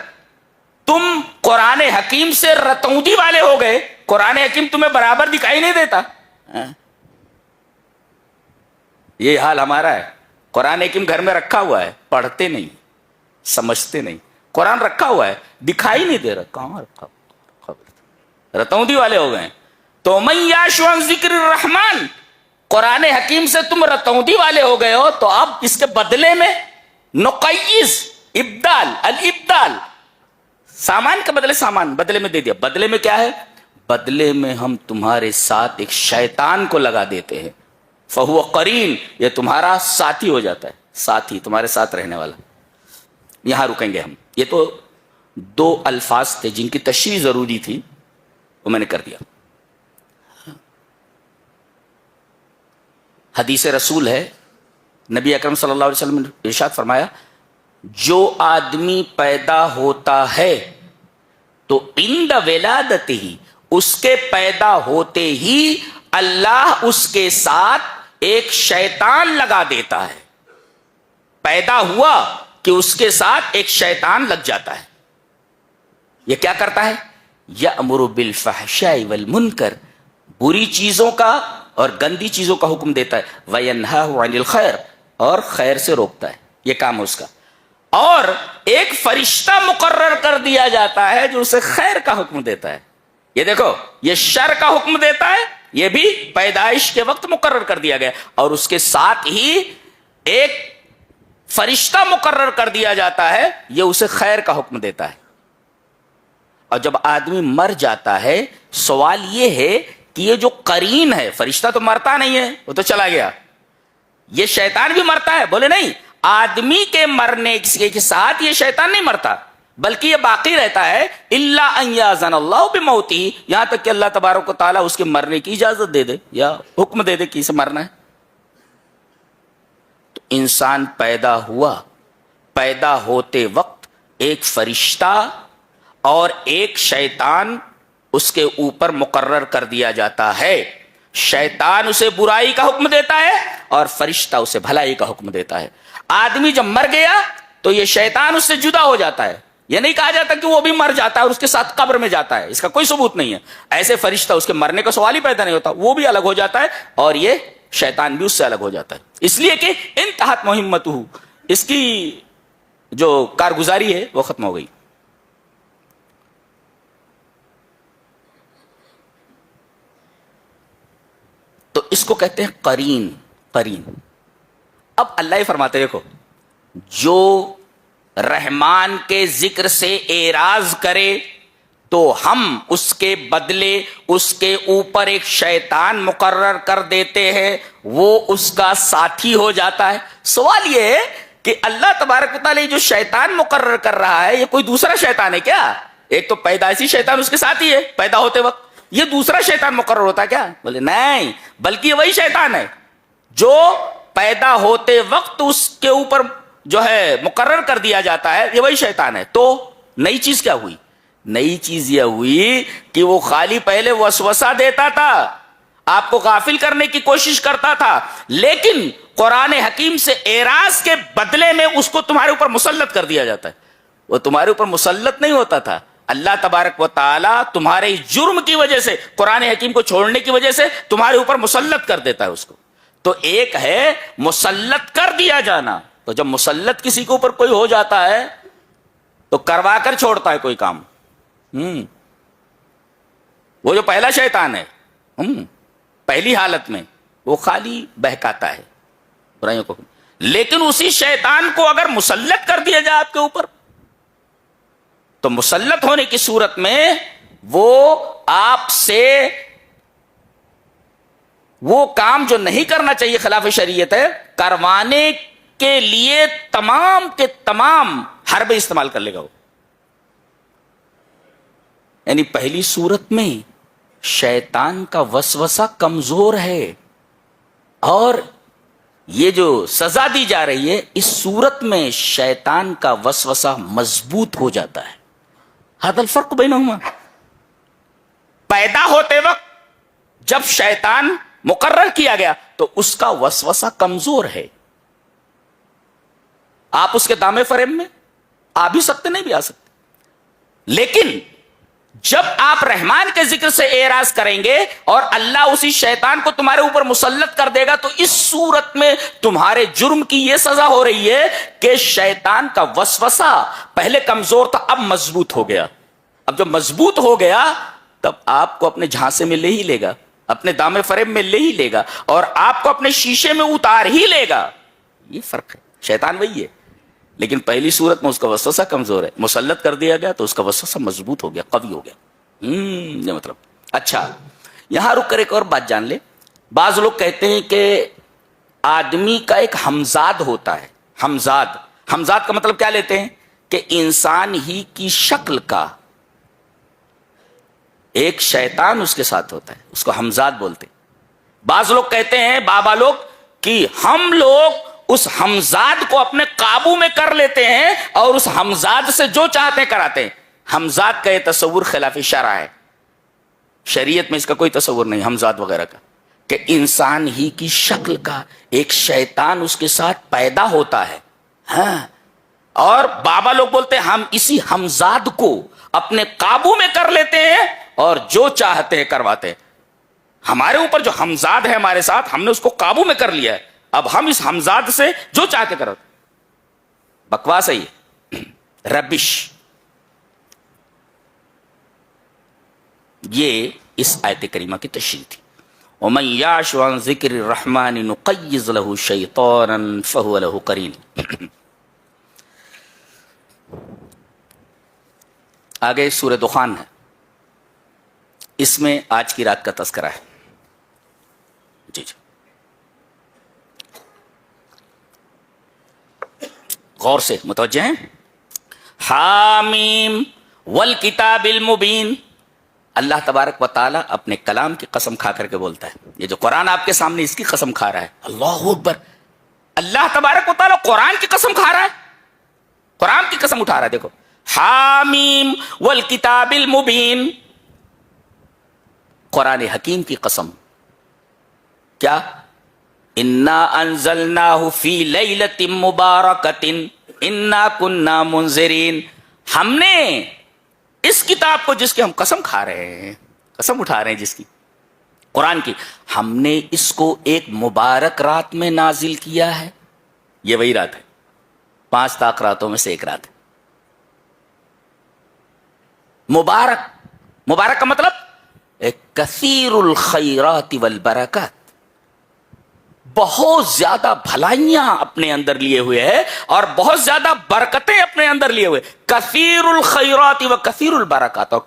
تم قرآن حکیم سے رتوندی والے ہو گئے, قرآن حکیم تمہیں برابر دکھائی نہیں دیتا. یہ حال ہمارا ہے. قرآن حکیم گھر میں رکھا ہوا ہے, پڑھتے نہیں, سمجھتے نہیں. قرآن رکھا ہوا ہے, دکھائی نہیں دے رہا, کہاں رکھا, رتوندی والے ہو گئے. تو من یعش عن ذکر الرحمن, قرآن حکیم سے تم رتوندی والے ہو گئے ہو, تو اب اس کے بدلے میں نقیض, ابدال, الابدال, سامان کے بدلے سامان بدلے میں دے دیا. بدلے میں کیا ہے؟ بدلے میں ہم تمہارے ساتھ ایک شیطان کو لگا دیتے ہیں. فہو قرین, یہ تمہارا ساتھی ہو جاتا ہے, ساتھی، تمہارے ساتھ رہنے والا. یہاں رکیں گے ہم. یہ تو 2 الفاظ تھے جن کی تشریح ضروری تھی، وہ میں نے کر دیا. حدیث رسول ہے، نبی اکرم صلی اللہ علیہ وسلم نے ارشاد فرمایا، جو آدمی پیدا ہوتا ہے تو عند ولادتہ ہی، اس کے پیدا ہوتے ہی اللہ اس کے ساتھ ایک شیطان لگا دیتا ہے. پیدا ہوا کہ اس کے ساتھ ایک شیطان لگ جاتا ہے. یہ کیا کرتا ہے؟ یأمر بالفحشاء والمنکر، بری چیزوں کا اور گندی چیزوں کا حکم دیتا ہے. وینہاہ عن الخیر، اور خیر سے روکتا ہے. یہ کام ہے اس کا. اور ایک فرشتہ مقرر کر دیا جاتا ہے جو اسے خیر کا حکم دیتا ہے. یہ دیکھو، یہ شر کا حکم دیتا ہے، یہ بھی پیدائش کے وقت مقرر کر دیا گیا. اور اس کے ساتھ ہی ایک فرشتہ مقرر کر دیا جاتا ہے، یہ اسے خیر کا حکم دیتا ہے. اور جب آدمی مر جاتا ہے، سوال یہ ہے کہ یہ جو قرین ہے، فرشتہ تو مرتا نہیں ہے، وہ تو چلا گیا. یہ شیطان بھی مرتا ہے؟ بولے نہیں. آدمی کے مرنے کے ساتھ یہ شیطان نہیں مرتا، بلکہ یہ باقی رہتا ہے. الا ان یاذن اللہ بموتہ، یہاں تک کہ اللہ تبارک و تعالیٰ اس کے مرنے کی اجازت دے دے یا حکم دے دے کہ اسے مرنا ہے. تو انسان پیدا ہوا، پیدا ہوتے وقت ایک فرشتہ اور ایک شیطان اس کے اوپر مقرر کر دیا جاتا ہے. شیطان اسے برائی کا حکم دیتا ہے اور فرشتہ اسے بھلائی کا حکم دیتا ہے. آدمی جب مر گیا تو یہ شیطان اس سے جدا ہو جاتا ہے. یہ نہیں کہا جاتا کہ وہ بھی مر جاتا ہے اور اس کے ساتھ قبر میں جاتا ہے، اس کا کوئی ثبوت نہیں ہے. ایسے فرشتہ، اس کے مرنے کا سوال ہی پیدا نہیں ہوتا، وہ بھی الگ ہو جاتا ہے اور یہ شیطان بھی اس سے الگ ہو جاتا ہے. اس لیے کہ انتہت مہمتہ، اس کی جو کارگزاری ہے وہ ختم ہو گئی. تو اس کو کہتے ہیں قرین. قرین. اب اللہ ہی فرماتے، دیکھو، جو رحمان کے ذکر سے اعراض کرے تو ہم اس کے بدلے اس کے اوپر ایک شیطان مقرر کر دیتے ہیں، وہ اس کا ساتھی ہو جاتا ہے. سوال یہ ہے کہ اللہ تبارک و تعالیٰ جو شیطان مقرر کر رہا ہے، یہ کوئی دوسرا شیطان ہے کیا؟ ایک تو پیدائشی شیطان اس کے ساتھ ہی ہے پیدا ہوتے وقت، یہ دوسرا شیطان مقرر ہوتا ہے کیا؟ بولے نہیں، بلکہ یہ وہی شیطان ہے جو پیدا ہوتے وقت اس کے اوپر جو ہے مقرر کر دیا جاتا ہے، یہ وہی شیطان ہے. تو نئی چیز کیا ہوئی؟ نئی چیز یہ ہوئی کہ وہ خالی پہلے وسوسہ دیتا تھا، آپ کو غافل کرنے کی کوشش کرتا تھا، لیکن قرآن حکیم سے اعراض کے بدلے میں اس کو تمہارے اوپر مسلط کر دیا جاتا ہے. وہ تمہارے اوپر مسلط نہیں ہوتا تھا، اللہ تبارک و تعالیٰ تمہارے جرم کی وجہ سے، قرآن حکیم کو چھوڑنے کی وجہ سے تمہارے اوپر مسلط کر دیتا ہے اس کو. تو ایک ہے مسلط کر دیا جانا. تو جب مسلط کسی کے اوپر کوئی ہو جاتا ہے تو کروا کر چھوڑتا ہے کوئی کام. وہ جو پہلا شیطان ہے، پہلی حالت میں وہ خالی بہکاتا ہے برائیوں کو، لیکن اسی شیطان کو اگر مسلط کر دیا جائے آپ کے اوپر، تو مسلط ہونے کی صورت میں وہ آپ سے وہ کام جو نہیں کرنا چاہیے خلاف شریعت ہے، کروانے کے لیے تمام کے تمام حربے استعمال کر لے گا وہ. یعنی پہلی صورت میں شیطان کا وسوسہ کمزور ہے، اور یہ جو سزا دی جا رہی ہے اس صورت میں شیطان کا وسوسہ مضبوط ہو جاتا ہے. ھذا الفرق بینہما. پیدا ہوتے وقت جب شیطان مقرر کیا گیا تو اس کا وسوسہ کمزور ہے، آپ اس کے دامے فریب میں آ بھی سکتے نہیں بھی آ سکتے. لیکن جب آپ رحمان کے ذکر سے اعراض کریں گے اور اللہ اسی شیطان کو تمہارے اوپر مسلط کر دے گا، تو اس صورت میں تمہارے جرم کی یہ سزا ہو رہی ہے کہ شیطان کا وسوسہ پہلے کمزور تھا، اب مضبوط ہو گیا. اب جب مضبوط ہو گیا تب آپ کو اپنے جھانسے میں لے ہی لے گا، اپنے دامے فریب میں لے ہی لے گا، اور آپ کو اپنے شیشے میں اتار ہی لے گا. یہ فرق ہے. شیطان وہی ہے، لیکن پہلی صورت میں اس کا وسوسہ کمزور ہے، مسلط کر دیا گیا تو اس کا وسوسہ مضبوط ہو گیا، قوی ہو گیا. یہ مطلب. اچھا، یہاں رک کر ایک اور بات جان لے. بعض لوگ کہتے ہیں کہ آدمی کا ایک ہمزاد ہوتا ہے. ہمزاد، ہمزاد کا مطلب کیا لیتے ہیں کہ انسان ہی کی شکل کا ایک شیطان اس کے ساتھ ہوتا ہے، اس کو ہمزاد بولتے ہیں۔ بعض لوگ کہتے ہیں بابا لوگ کہ ہم لوگ اس ہمزاد کو اپنے قابو میں کر لیتے ہیں اور اس ہمزاد سے جو چاہتے ہیں کراتے ہیں۔ ہمزاد کا یہ تصور خلاف شرع ہے، شریعت میں اس کا کوئی تصور نہیں ہمزاد وغیرہ کا، کہ انسان ہی کی شکل کا ایک شیطان اس کے ساتھ پیدا ہوتا ہے۔ ہاں، اور بابا لوگ بولتے ہیں ہم اسی ہمزاد کو اپنے قابو میں کر لیتے ہیں اور جو چاہتے ہیں کرواتے ہیں۔ ہمارے اوپر جو ہمزاد ہے ہمارے ساتھ، ہم نے اس کو قابو میں کر لیا ہے، اب ہم اس ہمزاد سے جو چاہتے کرواتے۔ بکواس ہے یہ، ربش۔ یہ اس آیت کریمہ کی تشریح تھی۔ وَمَن يَعْشُ عَن ذِكْرِ الرَّحْمَنِ نُقَيِّضْ لَهُ شَيْطَانًا فَهُوَ لَهُ قَرِينٌ۔ آگے سورہ دخان ہے، اس میں آج کی رات کا تذکرہ ہے۔ جی جی غور سے متوجہ ہیں۔ حامیم والکتاب المبین، اللہ تبارک و تعالیٰ اپنے کلام کی قسم کھا کر کے بولتا ہے، یہ جو قرآن آپ کے سامنے اس کی قسم کھا رہا ہے، اللہ اکبر، اللہ تبارک و تعالیٰ قرآن کی قسم کھا رہا ہے، قرآن کی قسم اٹھا رہا ہے۔ دیکھو، حامیم والکتاب المبین، قرآن حکیم کی قسم، کیا؟ انا انزلناہ فی لیلۃ مبارکۃ انا کننا منذرین، ہم نے اس کتاب کو جس کی ہم قسم کھا رہے ہیں، قسم اٹھا رہے ہیں جس کی، قرآن کی، ہم نے اس کو ایک مبارک رات میں نازل کیا ہے۔ یہ وہی رات ہے، 5 طاق راتوں میں سے ایک رات ہے مبارک۔ مبارک کا مطلب کثیر الخیرات والبرکات، بہت زیادہ بھلائیاں اپنے اندر لیے ہوئے ہے اور بہت زیادہ برکتیں اپنے اندر لیے ہوئے، کثیر الخیرات و کثیر البرکات۔ اور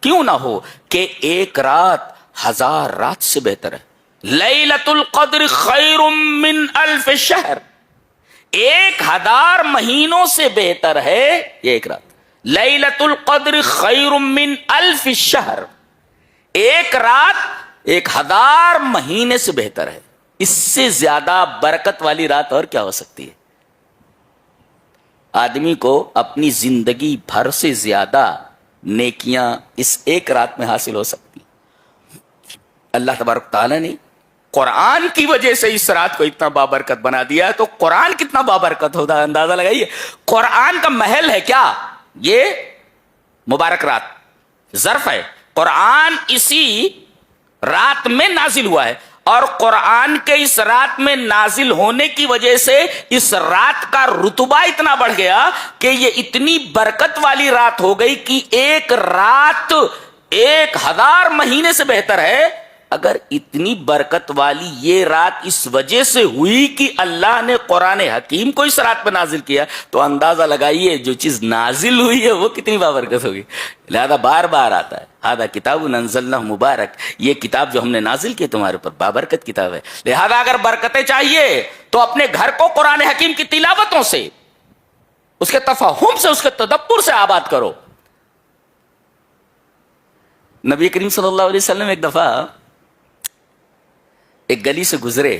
کیوں نہ ہو کہ ایک رات 1000 رات سے بہتر ہے۔ لیلۃ القدر خیر من 1000 شہر، 1000 مہینوں سے بہتر ہے یہ ایک رات۔ لیلۃ القدر خیر من 1000 شہر، ایک رات 1000 مہینے سے بہتر ہے۔ اس سے زیادہ برکت والی رات اور کیا ہو سکتی ہے؟ آدمی کو اپنی زندگی بھر سے زیادہ نیکیاں اس ایک رات میں حاصل ہو سکتی ہیں۔ اللہ تبارک تعالیٰ نے قرآن کی وجہ سے اس رات کو اتنا بابرکت بنا دیا ہے، تو قرآن کتنا بابرکت ہوتا ہے اندازہ لگائیے۔ قرآن کا محل ہے کیا؟ یہ مبارک رات ظرف ہے، قرآن اسی رات میں نازل ہوا ہے، اور قرآن کے اس رات میں نازل ہونے کی وجہ سے اس رات کا رتبہ اتنا بڑھ گیا کہ یہ اتنی برکت والی رات ہو گئی کہ ایک رات 1000 مہینے سے بہتر ہے۔ اگر اتنی برکت والی یہ رات اس وجہ سے ہوئی کہ اللہ نے قرآن حکیم کو اس رات پہ نازل کیا، تو اندازہ لگائیے جو چیز نازل ہوئی ہے وہ کتنی بابرکت ہوگی۔ لہذا بار بار آتا ہے، ھذا کتاب انزلناہ مبارک، یہ کتاب جو ہم نے نازل کی تمہارے اوپر بابرکت کتاب ہے۔ لہذا اگر برکتیں چاہیے تو اپنے گھر کو قرآن حکیم کی تلاوتوں سے، اس کے تفہم سے، اس کے تدبر سے آباد کرو۔ نبی کریم صلی اللہ علیہ وسلم ایک دفعہ ایک گلی سے گزرے،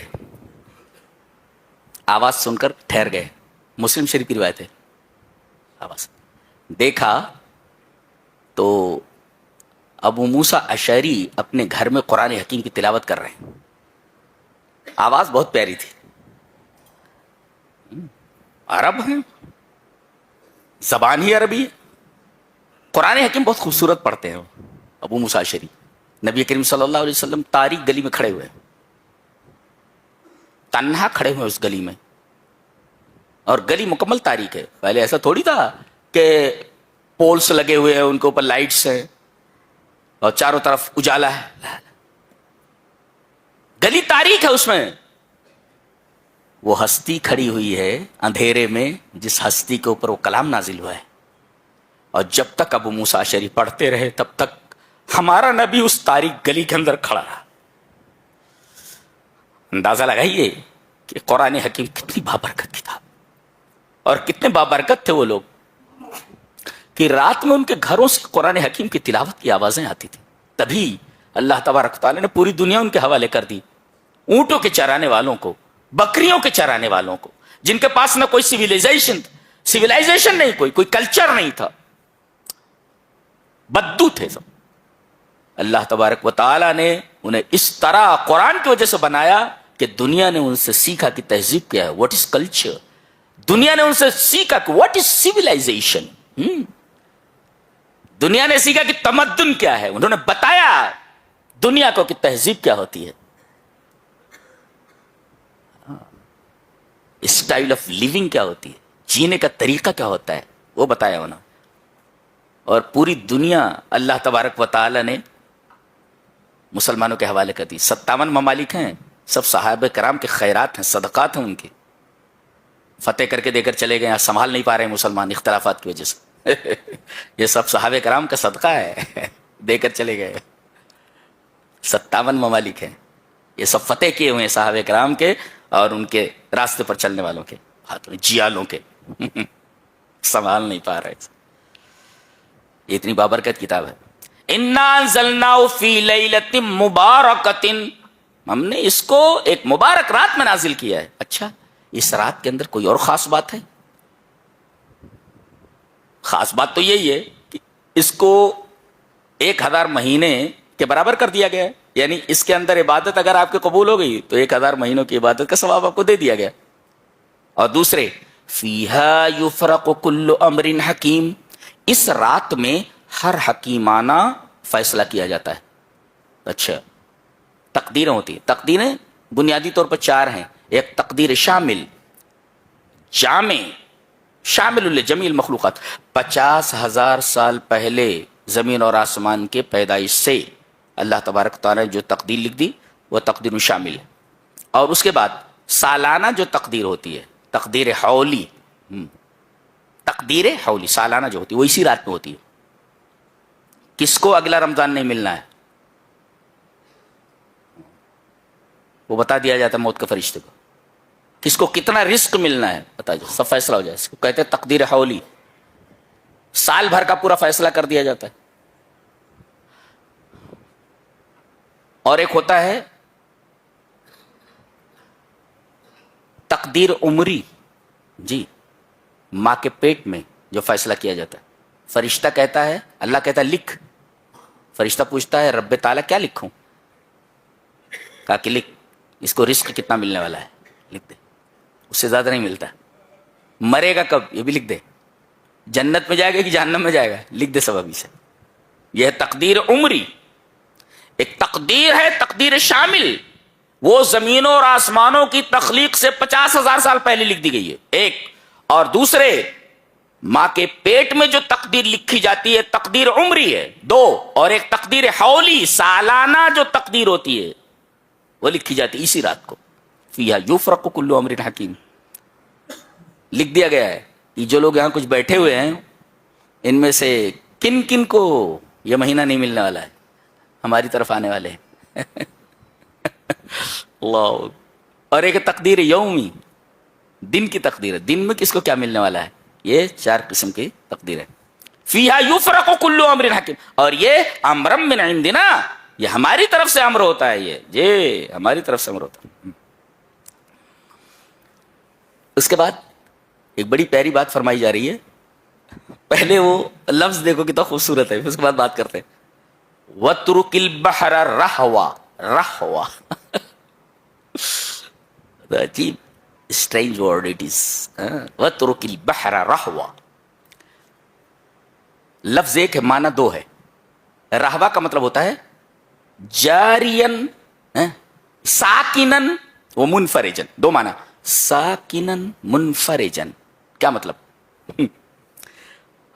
آواز سن کر ٹھہر گئے، مسلم شریف کی روایت ہے، آواز دیکھا تو ابو موسیٰ اشعری اپنے گھر میں قرآن حکیم کی تلاوت کر رہے ہیں، آواز بہت پیاری تھی، عرب ہیں، زبان ہی عربی ہے، قرآن حکیم بہت خوبصورت پڑھتے ہیں ابو موسیٰ اشعری۔ نبی کریم صلی اللہ علیہ وسلم تاریک گلی میں کھڑے ہوئے، تنہا کھڑے ہوئے اس گلی میں، اور گلی مکمل تاریک ہے۔ پہلے ایسا تھوڑی تھا کہ پولس لگے ہوئے ہیں، ان کے اوپر لائٹس ہیں اور چاروں طرف اجالا ہے، گلی تاریک ہے، اس میں وہ ہستی کھڑی ہوئی ہے اندھیرے میں جس ہستی کے اوپر وہ کلام نازل ہوا ہے، اور جب تک ابو موسیٰ اشعری پڑھتے رہے تب تک ہمارا نبی اس تاریک گلی کے اندر کھڑا رہا۔ اندازہ لگائیے کہ قرآن حکیم کتنی بابرکت کتاب، اور کتنے بابرکت تھے وہ لوگ کہ رات میں ان کے گھروں سے قرآن حکیم کی تلاوت کی آوازیں آتی تھی. تبھی اللہ تبارک تعالیٰ نے پوری دنیا ان کے حوالے کر دی. اونٹوں کے چرانے والوں کو, بکریوں کے چرانے والوں کو, جن کے پاس نہ کوئی سویلائزیشن نہیں, کوئی کلچر نہیں تھا, بدو تھے سب. اللہ تبارک و تعالیٰ نے انہیں اس طرح قرآن کی وجہ سے بنایا کہ دنیا نے ان سے سیکھا کہ تہذیب کیا ہے, واٹ از کلچر. دنیا نے ان سے سیکھا کہ واٹ از سویلائزیشن. دنیا نے سیکھا کہ تمدن کیا ہے. انہوں نے بتایا دنیا کو کہ تہذیب کیا ہوتی ہے, اسٹائل آف لیونگ کیا ہوتی ہے, جینے کا طریقہ کیا ہوتا ہے, وہ بتایا انہوں نے. اور پوری دنیا اللہ تبارک و تعالی نے مسلمانوں کے حوالے کر دی. 57 ممالک ہیں, سب صحابہ کرام کے خیرات ہیں, صدقات ہیں ان کے. فتح کر کے دے کر چلے گئے, سنبھال نہیں پا رہے ہیں مسلمان اختلافات کی وجہ سے. یہ سب صحابہ کرام کا صدقہ ہے, دے کر چلے گئے. 57 ممالک ہیں, یہ سب فتح کیے ہوئے ہیں صحابہ کرام کے اور ان کے راستے پر چلنے والوں کے ہاتھوں میں, جیالوں کے. سنبھال نہیں پا رہے. یہ اتنی بابرکت کتاب ہے. انا انزلناہ فی لیلۃ مبارکۃ, ہم نے اس کو ایک مبارک رات میں نازل کیا ہے. اچھا, اس رات کے اندر کوئی اور خاص بات ہے؟ خاص بات تو یہی ہے کہ اس کو 1000 مہینے کے برابر کر دیا گیا ہے. یعنی اس کے اندر عبادت اگر آپ کے قبول ہو گئی تو 1000 مہینوں کی عبادت کا ثواب آپ کو دے دیا گیا. اور دوسرے, فیہا یفرق کل امر حکیم, اس رات میں ہر حکیمانہ فیصلہ کیا جاتا ہے. اچھا, تقدیریں ہوتی ہیں. تقدیریں بنیادی طور پر 4 ہیں. ایک تقدیر شامل, جامع, شامل لجمیع المخلوقات. 50,000 سال پہلے زمین اور آسمان کے پیدائش سے اللہ تبارک تعالیٰ نے جو تقدیر لکھ دی وہ تقدیر شامل ہے. اور اس کے بعد سالانہ جو تقدیر ہوتی ہے, تقدیر حولی, تقدیر حولی سالانہ جو ہوتی ہے وہ اسی رات میں ہوتی ہے. کس کو اگلا رمضان نہیں ملنا ہے وہ بتا دیا جاتا ہے موت کے فرشتے کو. کس کو کتنا رزق ملنا ہے بتا جائے, سب فیصلہ ہو جائے. اس کو کہتے ہیں تقدیر حولی. سال بھر کا پورا فیصلہ کر دیا جاتا ہے. اور ایک ہوتا ہے تقدیر عمری, جی, ماں کے پیٹ میں جو فیصلہ کیا جاتا ہے. فرشتہ کہتا ہے, اللہ کہتا ہے لکھ. فرشتہ پوچھتا ہے رب تعالیٰ کیا لکھوں؟ کہا کہ لکھ, اس کو رزق کتنا ملنے والا ہے لکھ دے, اس سے زیادہ نہیں ملتا. مرے گا کب یہ بھی لکھ دے. جنت میں جائے گا کہ جہنم میں جائے گا لکھ دے سب ابھی سے. یہ ہے تقدیر عمری. ایک تقدیر ہے تقدیر شامل, وہ زمینوں اور آسمانوں کی تخلیق سے 50,000 سال پہلے لکھ دی گئی ہے ایک. اور دوسرے, ماں کے پیٹ میں جو تقدیر لکھی جاتی ہے تقدیر عمری ہے 2. اور ایک تقدیر حولی سالانہ جو تقدیر ہوتی ہے وہ لکھی جاتی ہے اسی رات کو. فیہا یفرق کل امر حکیم. لکھ دیا گیا ہے کہ جو لوگ یہاں کچھ بیٹھے ہوئے ہیں ان میں سے کن کن کو یہ مہینہ نہیں ملنے والا ہے, ہماری طرف آنے والے ہیں. اللہ. اور ایک تقدیر یومی, دن کی تقدیر ہے, دن میں کس کو کیا ملنے والا ہے. یہ 4 قسم کی تقدیر ہے. فیہا یفرق کل امر حکیم. اور یہ امر من عندنا, یہ ہماری طرف سے امر ہوتا ہے. یہ ہماری طرف سے امر ہوتا ہے. اس کے بعد ایک بڑی پیاری بات فرمائی جا رہی ہے. پہلے وہ لفظ دیکھو کتنا خوبصورت ہے, اس کے بعد بات کرتے ہیں. وَاتْرُكِ الْبَحْرَ رَهْوَا, رَهْوَا. عجیب اسٹرینج ورڈ اٹ از. وَاتْرُكِ الْبَحْرَ رَهْوَا. لفظ ایک ہے, معنی 2 ہے. رہوا کا مطلب ہوتا ہے جارین, ساکنن و منفرجن. 2 معنی, ساکنن منفرجن. کیا مطلب؟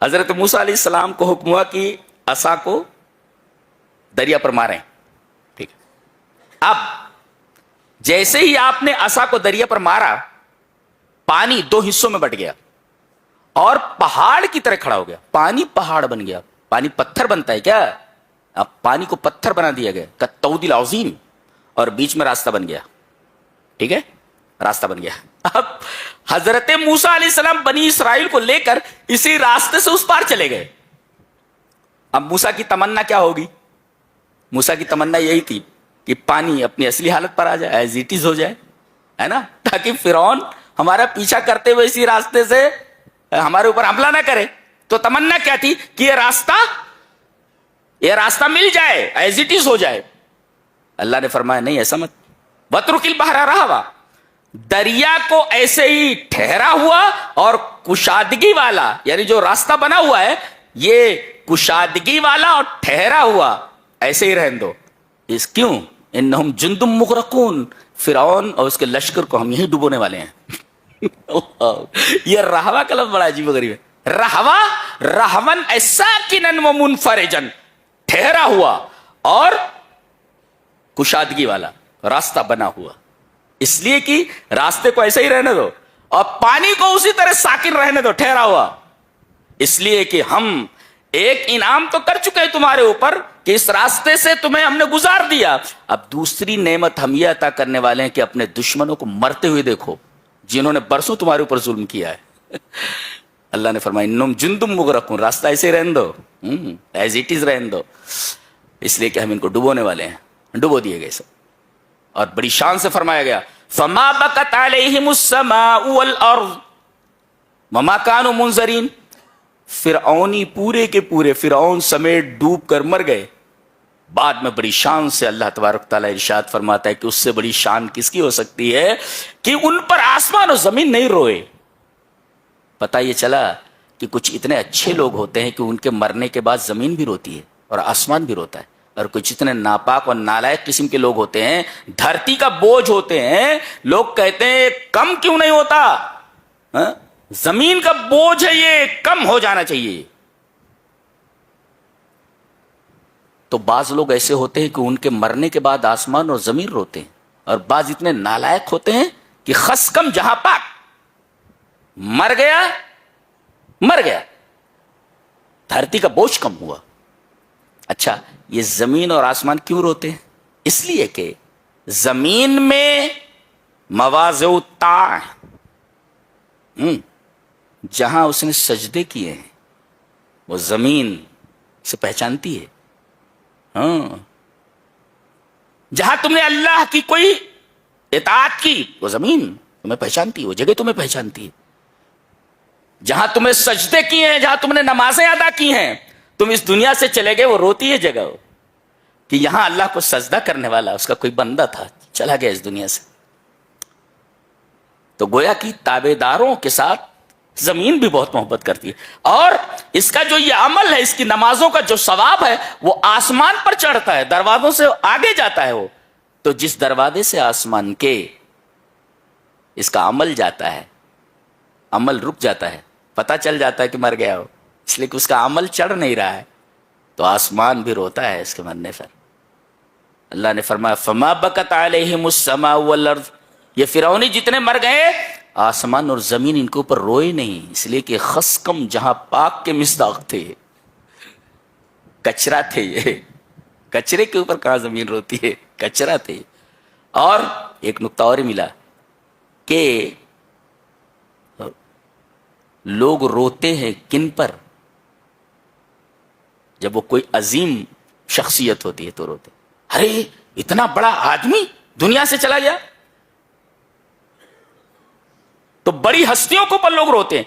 حضرت موسیٰ علیہ السلام کو حکم ہوا کہ عصا کو دریا پر ماریں. ٹھیک ہے, اب جیسے ہی آپ نے عصا کو دریا پر مارا پانی 2 حصوں میں بٹ گیا اور پہاڑ کی طرح کھڑا ہو گیا. پانی پہاڑ بن گیا. پانی پتھر بنتا ہے کیا؟ اب پانی کو پتھر بنا دیا گیا, کالطود العظیم, اور بیچ میں راستہ بن گیا. ٹھیک ہے, راستہ بن گیا. اب حضرت موسیٰ علیہ السلام بنی اسرائیل کو لے کر اسی راستے سے اس پار چلے گئے. اب موسیٰ کی تمنا کیا ہوگی؟ موسیٰ کی تمنا یہی تھی کہ پانی اپنی اصلی حالت پر آ جائے, ایز اٹ از ہو جائے, ہے نا, تاکہ فرعون ہمارا پیچھا کرتے ہوئے اسی راستے سے ہمارے اوپر حملہ نہ کرے. تو تمنا کیا تھی کہ یہ راستہ مل جائے, ایز اٹ از ہو جائے. اللہ نے فرمایا نہیں, ایسا مت. وَاتْرُكِ الْبَحْرَ رَهْوًا, دریا کو ایسے ہی ٹھہرا ہوا اور کشادگی والا, یعنی جو راستہ بنا ہوا ہے یہ کشادگی والا اور ٹھہرا ہوا ایسے ہی رہن دو. اس کیوں؟ انہم جند مغرقون, فرعون اور اس کے لشکر کو ہم یہی ڈبونے والے ہیں. یہ رہوا کا لفظ بڑا عجیب و غریب ہے. رہوا, رہون ساکنن و منفرجن, ٹھہرا ہوا اور کشادگی والا راستہ بنا ہوا. اس لیے کہ راستے کو ایسے ہی رہنے دو اور پانی کو اسی طرح ساکن رہنے دو, ٹھہرا ہوا. اس لیے کہ ہم ایک انعام تو کر چکے ہیں تمہارے اوپر کہ اس راستے سے تمہیں ہم نے گزار دیا. اب دوسری نعمت ہم یہ عطا کرنے والے ہیں کہ اپنے دشمنوں کو مرتے ہوئے دیکھو جنہوں نے برسوں تمہارے اوپر ظلم کیا ہے. اللہ نے فرمایا انہم جندم مغرقون, راستہ ایسے ہی رہنے دو, ایز اٹ از رہنے دو, اس لیے کہ ہم ان کو ڈبونے والے ہیں. ڈبو دیے گئے سب. اور بڑی شان سے فرمایا گیا فما بکت علیہم السماء والارض وما كانوا منظرین. فرعونی پورے کے پورے فرعون سمیت ڈوب کر مر گئے. بعد میں بڑی شان سے اللہ تبارک تعالیٰ ارشاد فرماتا ہے کہ اس سے بڑی شان کس کی ہو سکتی ہے کہ ان پر آسمان اور زمین نہیں روئے. پتہ یہ چلا کہ کچھ اتنے اچھے لوگ ہوتے ہیں کہ ان کے مرنے کے بعد زمین بھی روتی ہے اور آسمان بھی روتا ہے, اور کچھ اتنے ناپاک اور نالائق قسم کے لوگ ہوتے ہیں, دھرتی کا بوجھ ہوتے ہیں. لوگ کہتے ہیں کم کیوں نہیں ہوتا, زمین کا بوجھ ہے یہ, کم ہو جانا چاہیے. تو بعض لوگ ایسے ہوتے ہیں کہ ان کے مرنے کے بعد آسمان اور زمین روتے ہیں, اور بعض اتنے نالائق ہوتے ہیں کہ خس کم جہاں پاک, مر گیا, دھرتی کا بوجھ کم ہوا. اچھا, یہ زمین اور آسمان کیوں روتے ہیں؟ اس لیے کہ زمین میں مواضع الطاعہ, جہاں اس نے سجدے کیے ہیں وہ زمین سے پہچانتی ہے. ہاں, جہاں تم نے اللہ کی کوئی اطاعت کی وہ زمین تمہیں پہچانتی ہے, وہ جگہ تمہیں پہچانتی ہے. جہاں تمہیں سجدے کیے ہیں, جہاں تم نے نمازیں ادا کی ہیں, تم اس دنیا سے چلے گئے, وہ روتی ہے جگہ کہ یہاں اللہ کو سجدہ کرنے والا اس کا کوئی بندہ تھا, چلا گیا اس دنیا سے. تو گویا کہ تابعداروں کے ساتھ زمین بھی بہت محبت کرتی ہے. اور اس کا جو یہ عمل ہے, اس کی نمازوں کا جو ثواب ہے وہ آسمان پر چڑھتا ہے, دروازوں سے آگے جاتا ہے وہ. تو جس دروازے سے آسمان کے اس کا عمل جاتا ہے, عمل رک جاتا ہے, پتہ چل جاتا ہے کہ مر گیا ہو, اس لیے کہ اس کا عمل چڑھ نہیں رہا ہے, تو آسمان بھی روتا ہے اس کے مرنے پر. اللہ نے فرمایا فما بکت علیہم السماء والارض, یہ فرعونی جتنے مر گئے آسمان اور زمین ان کے اوپر روئے نہیں, اس لیے کہ خسکم جہاں پاک کے مصداق تھے, کچرا تھے. یہ کچرے کے اوپر کہاں زمین روتی ہے, کچرا تھے. اور ایک نقطہ اور ملا کہ لوگ روتے ہیں کن پر؟ جب وہ کوئی عظیم شخصیت ہوتی ہے تو روتے, ارے اتنا بڑا آدمی دنیا سے چلا گیا. تو بڑی ہستیوں کے اوپر لوگ روتے ہیں,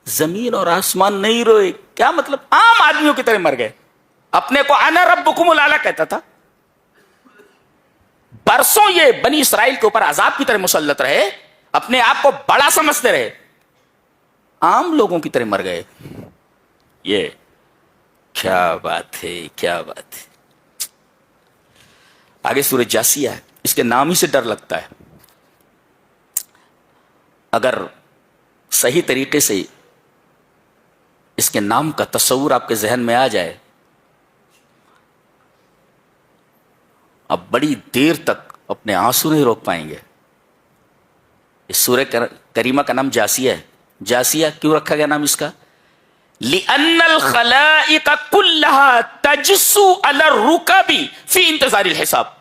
زمین اور آسمان نہیں روئے. کیا مطلب؟ عام آدمیوں کی طرح مر گئے. اپنے کو انا ربکم الاعلی کہتا تھا. برسوں یہ بنی اسرائیل کے اوپر عذاب کی طرح مسلط رہے, اپنے آپ کو بڑا سمجھتے رہے, عام لوگوں کی طرح مر گئے. یہ کیا بات ہے, کیا بات ہے. آگے سورہ جاسیہ ہے, اس کے نام ہی سے ڈر لگتا ہے. اگر صحیح طریقے سے اس کے نام کا تصور آپ کے ذہن میں آ جائے, اب بڑی دیر تک اپنے آنسو نہیں روک پائیں گے. اس سورہ کریمہ کا نام جاسیہ ہے. جاسیہ کیوں رکھا گیا نام اس کا؟ لِأَنَّ الْخَلَائِقَ كُلَّهَا تَجْسُو عَلَى الرُّكَبِ فِي انتظار الحساب.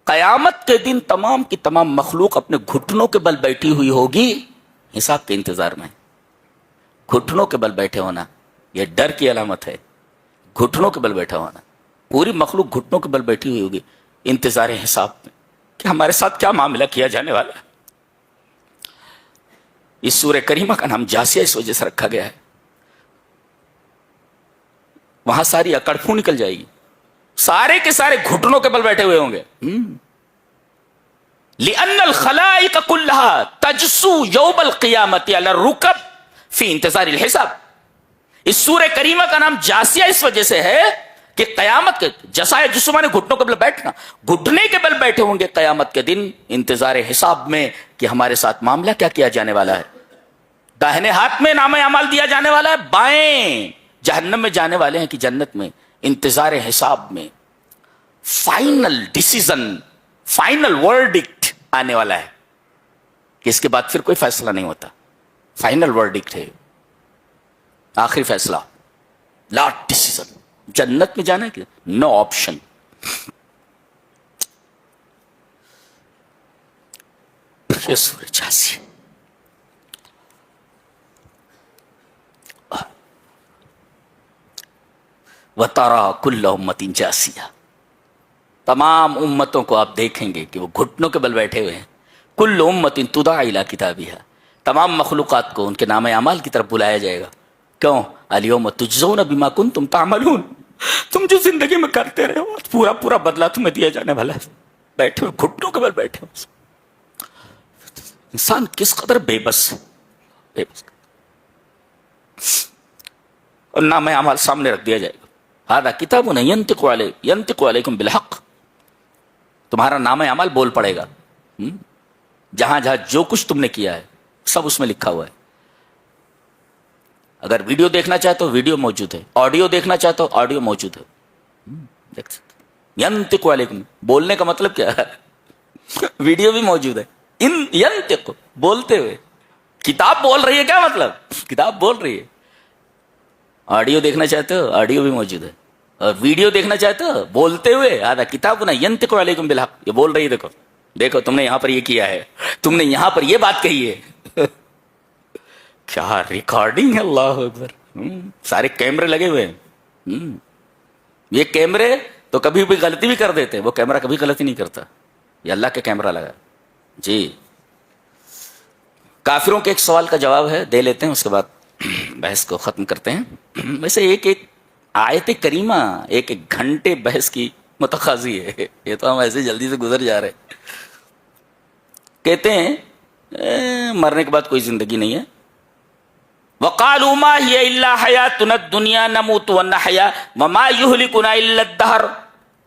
قیامت کے دن تمام کی تمام مخلوق اپنے گھٹنوں کے بل بیٹھی ہوئی ہوگی حساب کے انتظار میں. گھٹنوں کے بل بیٹھے ہونا یہ ڈر کی علامت ہے. گھٹنوں کے بل بیٹھا ہونا, پوری مخلوق گھٹنوں کے بل بیٹھی ہوئی ہوگی انتظار حساب میں کہ ہمارے ساتھ کیا معاملہ کیا جانے والا ہے. اس سورہ کریمہ کا نام جاسیہ اس وجہ سے رکھا گیا ہے. وہاں ساری اکڑ پھو نکل جائے گی, سارے کے سارے گھٹنوں کے بل بیٹھے ہوئے ہوں گے. لِأَنَّ الْخَلَائِقَ كُلَّهَا تَجْسُو يَوْمَ الْقِيَامَةِ عَلَى الرُّكَبِ فِي انتظار الحساب. اس سورہ کریمہ کا نام جاسیہ اس وجہ سے ہے کہ قیامت کے جسائے جسمانے گھٹنوں کے بل بیٹھنا, گھٹنے کے بل بیٹھے ہوں گے قیامت کے دن انتظار حساب میں کہ ہمارے ساتھ معاملہ کیا کیا جانے والا ہے. داہنے ہاتھ میں نامہ اعمال دیا جانے والا ہے, بائیں جہنم میں جانے والے ہیں کہ جنت میں. انتظار حساب میں فائنل ڈیسیزن, فائنل ورڈکٹ آنے والا ہے کہ اس کے بعد پھر کوئی فیصلہ نہیں ہوتا. فائنل ورڈکٹ ہے, آخری فیصلہ, لاسٹ ڈیسیزن. جنت میں جانا ہے, نو آپشن. سورہ جاسیہ. وَتَرَى كُلَّ أُمَّةٍ جَاسِيَةً, تمام امتوں کو آپ دیکھیں گے کہ وہ گھٹنوں کے بل بیٹھے ہوئے ہیں. کل امت تدعی الی کتابها, تمام مخلوقات کو ان کے نام اعمال کی طرف بلایا جائے گا. کیوں؟ الیوم تجزون بما کنتم تعملون, تم جو زندگی میں کرتے رہے ہو پورا پورا بدلہ تمہیں دیا جانے والا ہے. بیٹھے ہوئے گھٹنوں کے بل بیٹھے ہوئے. انسان کس قدر بے بس ہے, بے بس. اور نام اعمال سامنے رکھ دیا جائے گا. ھذا کتاب ینطق علیکم بالحق, تمہارا نام اعمال بول پڑے گا. جہاں جہاں جو کچھ تم نے کیا ہے سب اس میں لکھا ہوا ہے. اگر ویڈیو دیکھنا چاہتے ہو ویڈیو موجود ہے, آڈیو دیکھنا چاہتے ہو آڈیو موجود ہے. دیکھ سکتے. ینطق علیکم, بولنے کا مطلب کیا ہے؟ ویڈیو بھی موجود ہے. ینطق, بولتے ہوئے. کتاب بول رہی ہے, کیا مطلب؟ کتاب بول رہی ہے. آڈیو دیکھنا چاہتے ہو آڈیو بھی موجود ہے, اور ویڈیو دیکھنا چاہتے ہو بولتے ہوئے. آدھا کتاب نا ینطق علیکم بالحق, یہ بول رہی ہے. دیکھو دیکھو تم نے یہاں پر یہ کیا ہے, تم نے یہاں پر یہ بات کہی ہے. کیا ریکارڈنگ ہے, اللہ اکبر. سارے کیمرے لگے ہوئے ہیں. یہ کیمرے تو کبھی بھی غلطی بھی کر دیتے, وہ کیمرہ کبھی غلطی نہیں کرتا. یہ اللہ کا کیمرہ لگا. جی کافروں کے ایک سوال کا جواب ہے, دے لیتے ہیں, اس کے بعد بحث کو ختم کرتے ہیں. ویسے ایک ایک آیت کریمہ ایک ایک گھنٹے بحث کی متقاضی ہے, یہ تو ہم ایسے جلدی سے گزر جا رہے. کہتے ہیں مرنے کے بعد کوئی زندگی نہیں ہے. وَقَالُوا مَا هِيَ إِلَّا حَيَاتُنَا الدُّنْيَا نَمُوتُ وَنَحْيَا وَمَا يُهْلِكُنَا إِلَّا الدَّهْرُ.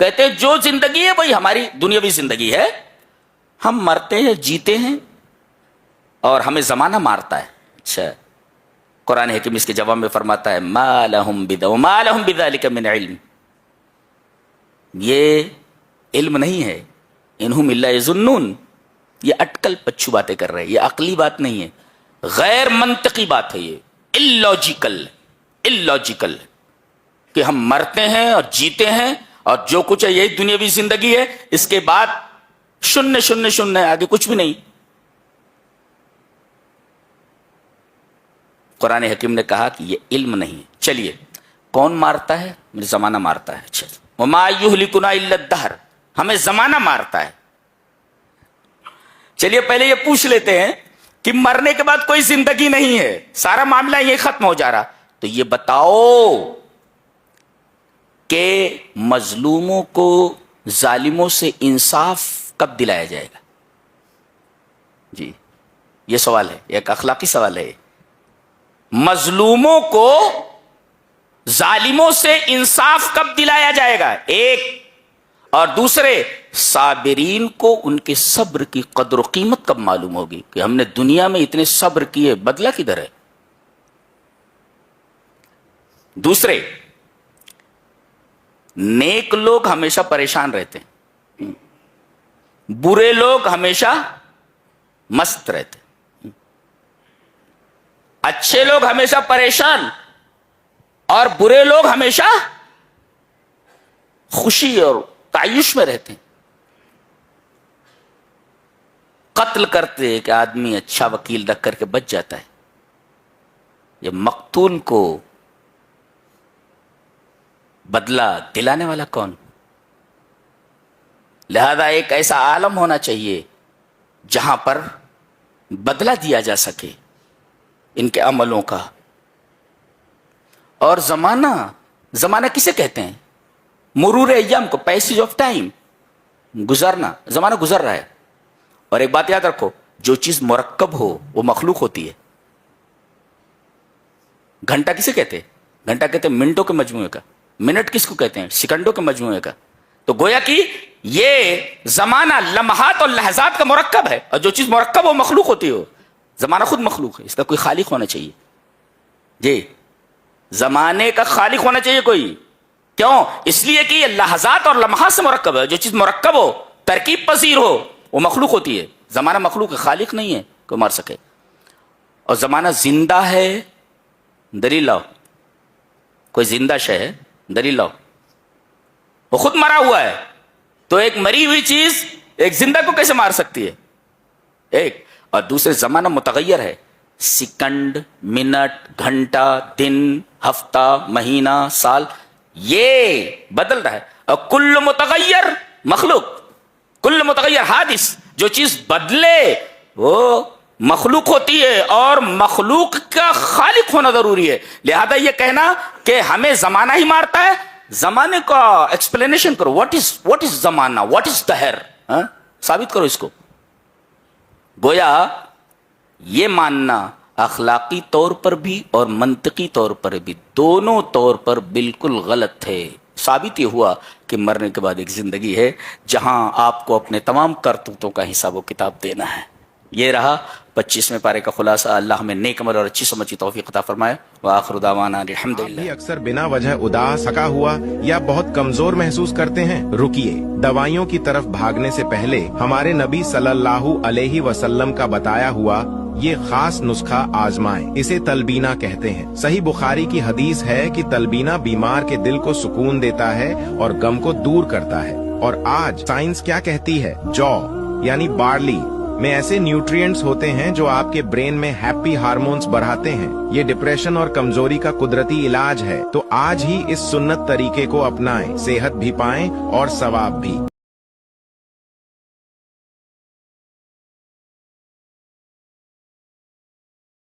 کہتے ہیں جو زندگی ہے وہی ہماری دنیاوی زندگی ہے, ہم مرتے ہیں جیتے ہیں اور ہمیں زمانہ مارتا ہے. اچھا, قرآن حکیم اس کے جواب میں فرماتا ہے مَا لَهُمْ بِذَلِكَ مِنْ عِلْمٍ, یہ علم نہیں ہے. اِنْهُمْ إِلَّا يَظُنُّونَ, یہ اٹکل پچھو باتیں کر رہے ہیں, یہ عقلی بات نہیں ہے, غیر منطقی بات ہے. یہ illogical کہ ہم مرتے ہیں اور جیتے ہیں اور جو کچھ ہے یہی دنیاوی زندگی ہے, اس کے بعد شنیہ شنیہ شنیہ, آگے کچھ بھی نہیں. قرآن حکیم نے کہا کہ یہ علم نہیں ہے. چلیے کون مارتا ہے؟ زمانہ مارتا ہے. اچھا, وَمَا يُهْلِكُنَا إِلَّا الدَّهْرُ, ہمیں زمانہ مارتا ہے. چلیے پہلے یہ پوچھ لیتے ہیں کہ مرنے کے بعد کوئی زندگی نہیں ہے, سارا معاملہ یہ ختم ہو جا رہا, تو یہ بتاؤ کہ مظلوموں کو ظالموں سے انصاف کب دلایا جائے گا؟ جی یہ سوال ہے, ایک اخلاقی سوال ہے. مظلوموں کو ظالموں سے انصاف کب دلایا جائے گا؟ ایک, اور دوسرے صابرین کو ان کے صبر کی قدر و قیمت کب معلوم ہوگی کہ ہم نے دنیا میں اتنے صبر کیے, بدلہ کدھر ہے؟ دوسرے, نیک لوگ ہمیشہ پریشان رہتے ہیں, برے لوگ ہمیشہ مست رہتے ہیں. اچھے لوگ ہمیشہ پریشان اور برے لوگ ہمیشہ خوشی اور تعیش میں رہتے ہیں. قتل کرتے کہ آدمی اچھا وکیل رکھ کر کے بچ جاتا ہے. یہ مقتول کو بدلہ دلانے والا کون؟ لہذا ایک ایسا عالم ہونا چاہیے جہاں پر بدلہ دیا جا سکے ان کے عملوں کا. اور زمانہ کسے کہتے ہیں؟ مرور ایام کو، پیسیج آف ٹائم، گزرنا. زمانہ گزر رہا ہے. اور ایک بات یاد رکھو، جو چیز مرکب ہو وہ مخلوق ہوتی ہے. گھنٹہ کسے کہتے ہیں؟ گھنٹہ کہتے ہیں منٹوں کے مجموعے کا. منٹ کس کو کہتے ہیں؟ سیکنڈوں کے مجموعے کا. تو گویا کہ یہ زمانہ لمحات اور لحظات کا مرکب ہے، اور جو چیز مرکب ہو مخلوق ہوتی ہو. زمانہ خود مخلوق ہے، اس کا کوئی خالق ہونا چاہیے. جی، زمانے کا خالق ہونا چاہیے کوئی. کیوں؟ اس لیے کہ یہ لحظات اور لمحات سے مرکب ہے. جو چیز مرکب ہو، ترکیب پذیر ہو، وہ مخلوق ہوتی ہے. زمانہ مخلوق ہے، خالق نہیں ہے کوئی مار سکے. اور زمانہ زندہ ہے. دلیل لاؤ. کوئی زندہ شے ہے، دلیل لاؤ. وہ خود مرا ہوا ہے، تو ایک مری ہوئی چیز ایک زندہ کو کیسے مار سکتی ہے؟ ایک. اور دوسرے زمانہ متغیر ہے. سیکنڈ، منٹ، گھنٹہ، دن، ہفتہ، مہینہ، سال، یہ بدل رہا ہے. اور کل متغیر مخلوق، کل متغیر حادث. جو چیز بدلے وہ مخلوق ہوتی ہے، اور مخلوق کا خالق ہونا ضروری ہے. لہذا یہ کہنا کہ ہمیں زمانہ ہی مارتا ہے، زمانے کا ایکسپلینیشن کرو. واٹ از زمانہ، واٹ از دہر، ثابت کرو اس کو. گویا یہ ماننا اخلاقی طور پر بھی اور منطقی طور پر بھی، دونوں طور پر بالکل غلط ہے. ثابت یہ ہوا کہ مرنے کے بعد ایک زندگی ہے جہاں آپ کو اپنے تمام کرتوتوں کا حساب و کتاب دینا ہے. یہ رہا 25ویں پارے کا خلاصہ. اللہ ہمیں نیک عمل اور اچھی سمجھ کی توفیق عطا فرمائے. وآخر دعوانا الحمدللہ. آپ اکثر بنا وجہ اداس، تھکا ہوا یا بہت کمزور محسوس کرتے ہیں؟ رکیے، دوائیوں کی طرف بھاگنے سے پہلے ہمارے نبی صلی اللہ علیہ وسلم کا بتایا ہوا یہ خاص نسخہ آزمائیں. اسے تلبینہ کہتے ہیں. صحیح بخاری کی حدیث ہے کہ تلبینہ بیمار کے دل کو سکون دیتا ہے اور غم کو دور کرتا ہے. اور آج سائنس کیا کہتی ہے؟ جو یعنی بارلی میں ایسے نیوٹرینٹس ہوتے ہیں جو آپ کے برین میں ہیپی ہارمونز بڑھاتے ہیں. یہ ڈپریشن اور کمزوری کا قدرتی علاج ہے. تو آج ہی اس سنت طریقے کو اپنائیں، صحت بھی پائیں اور ثواب بھی.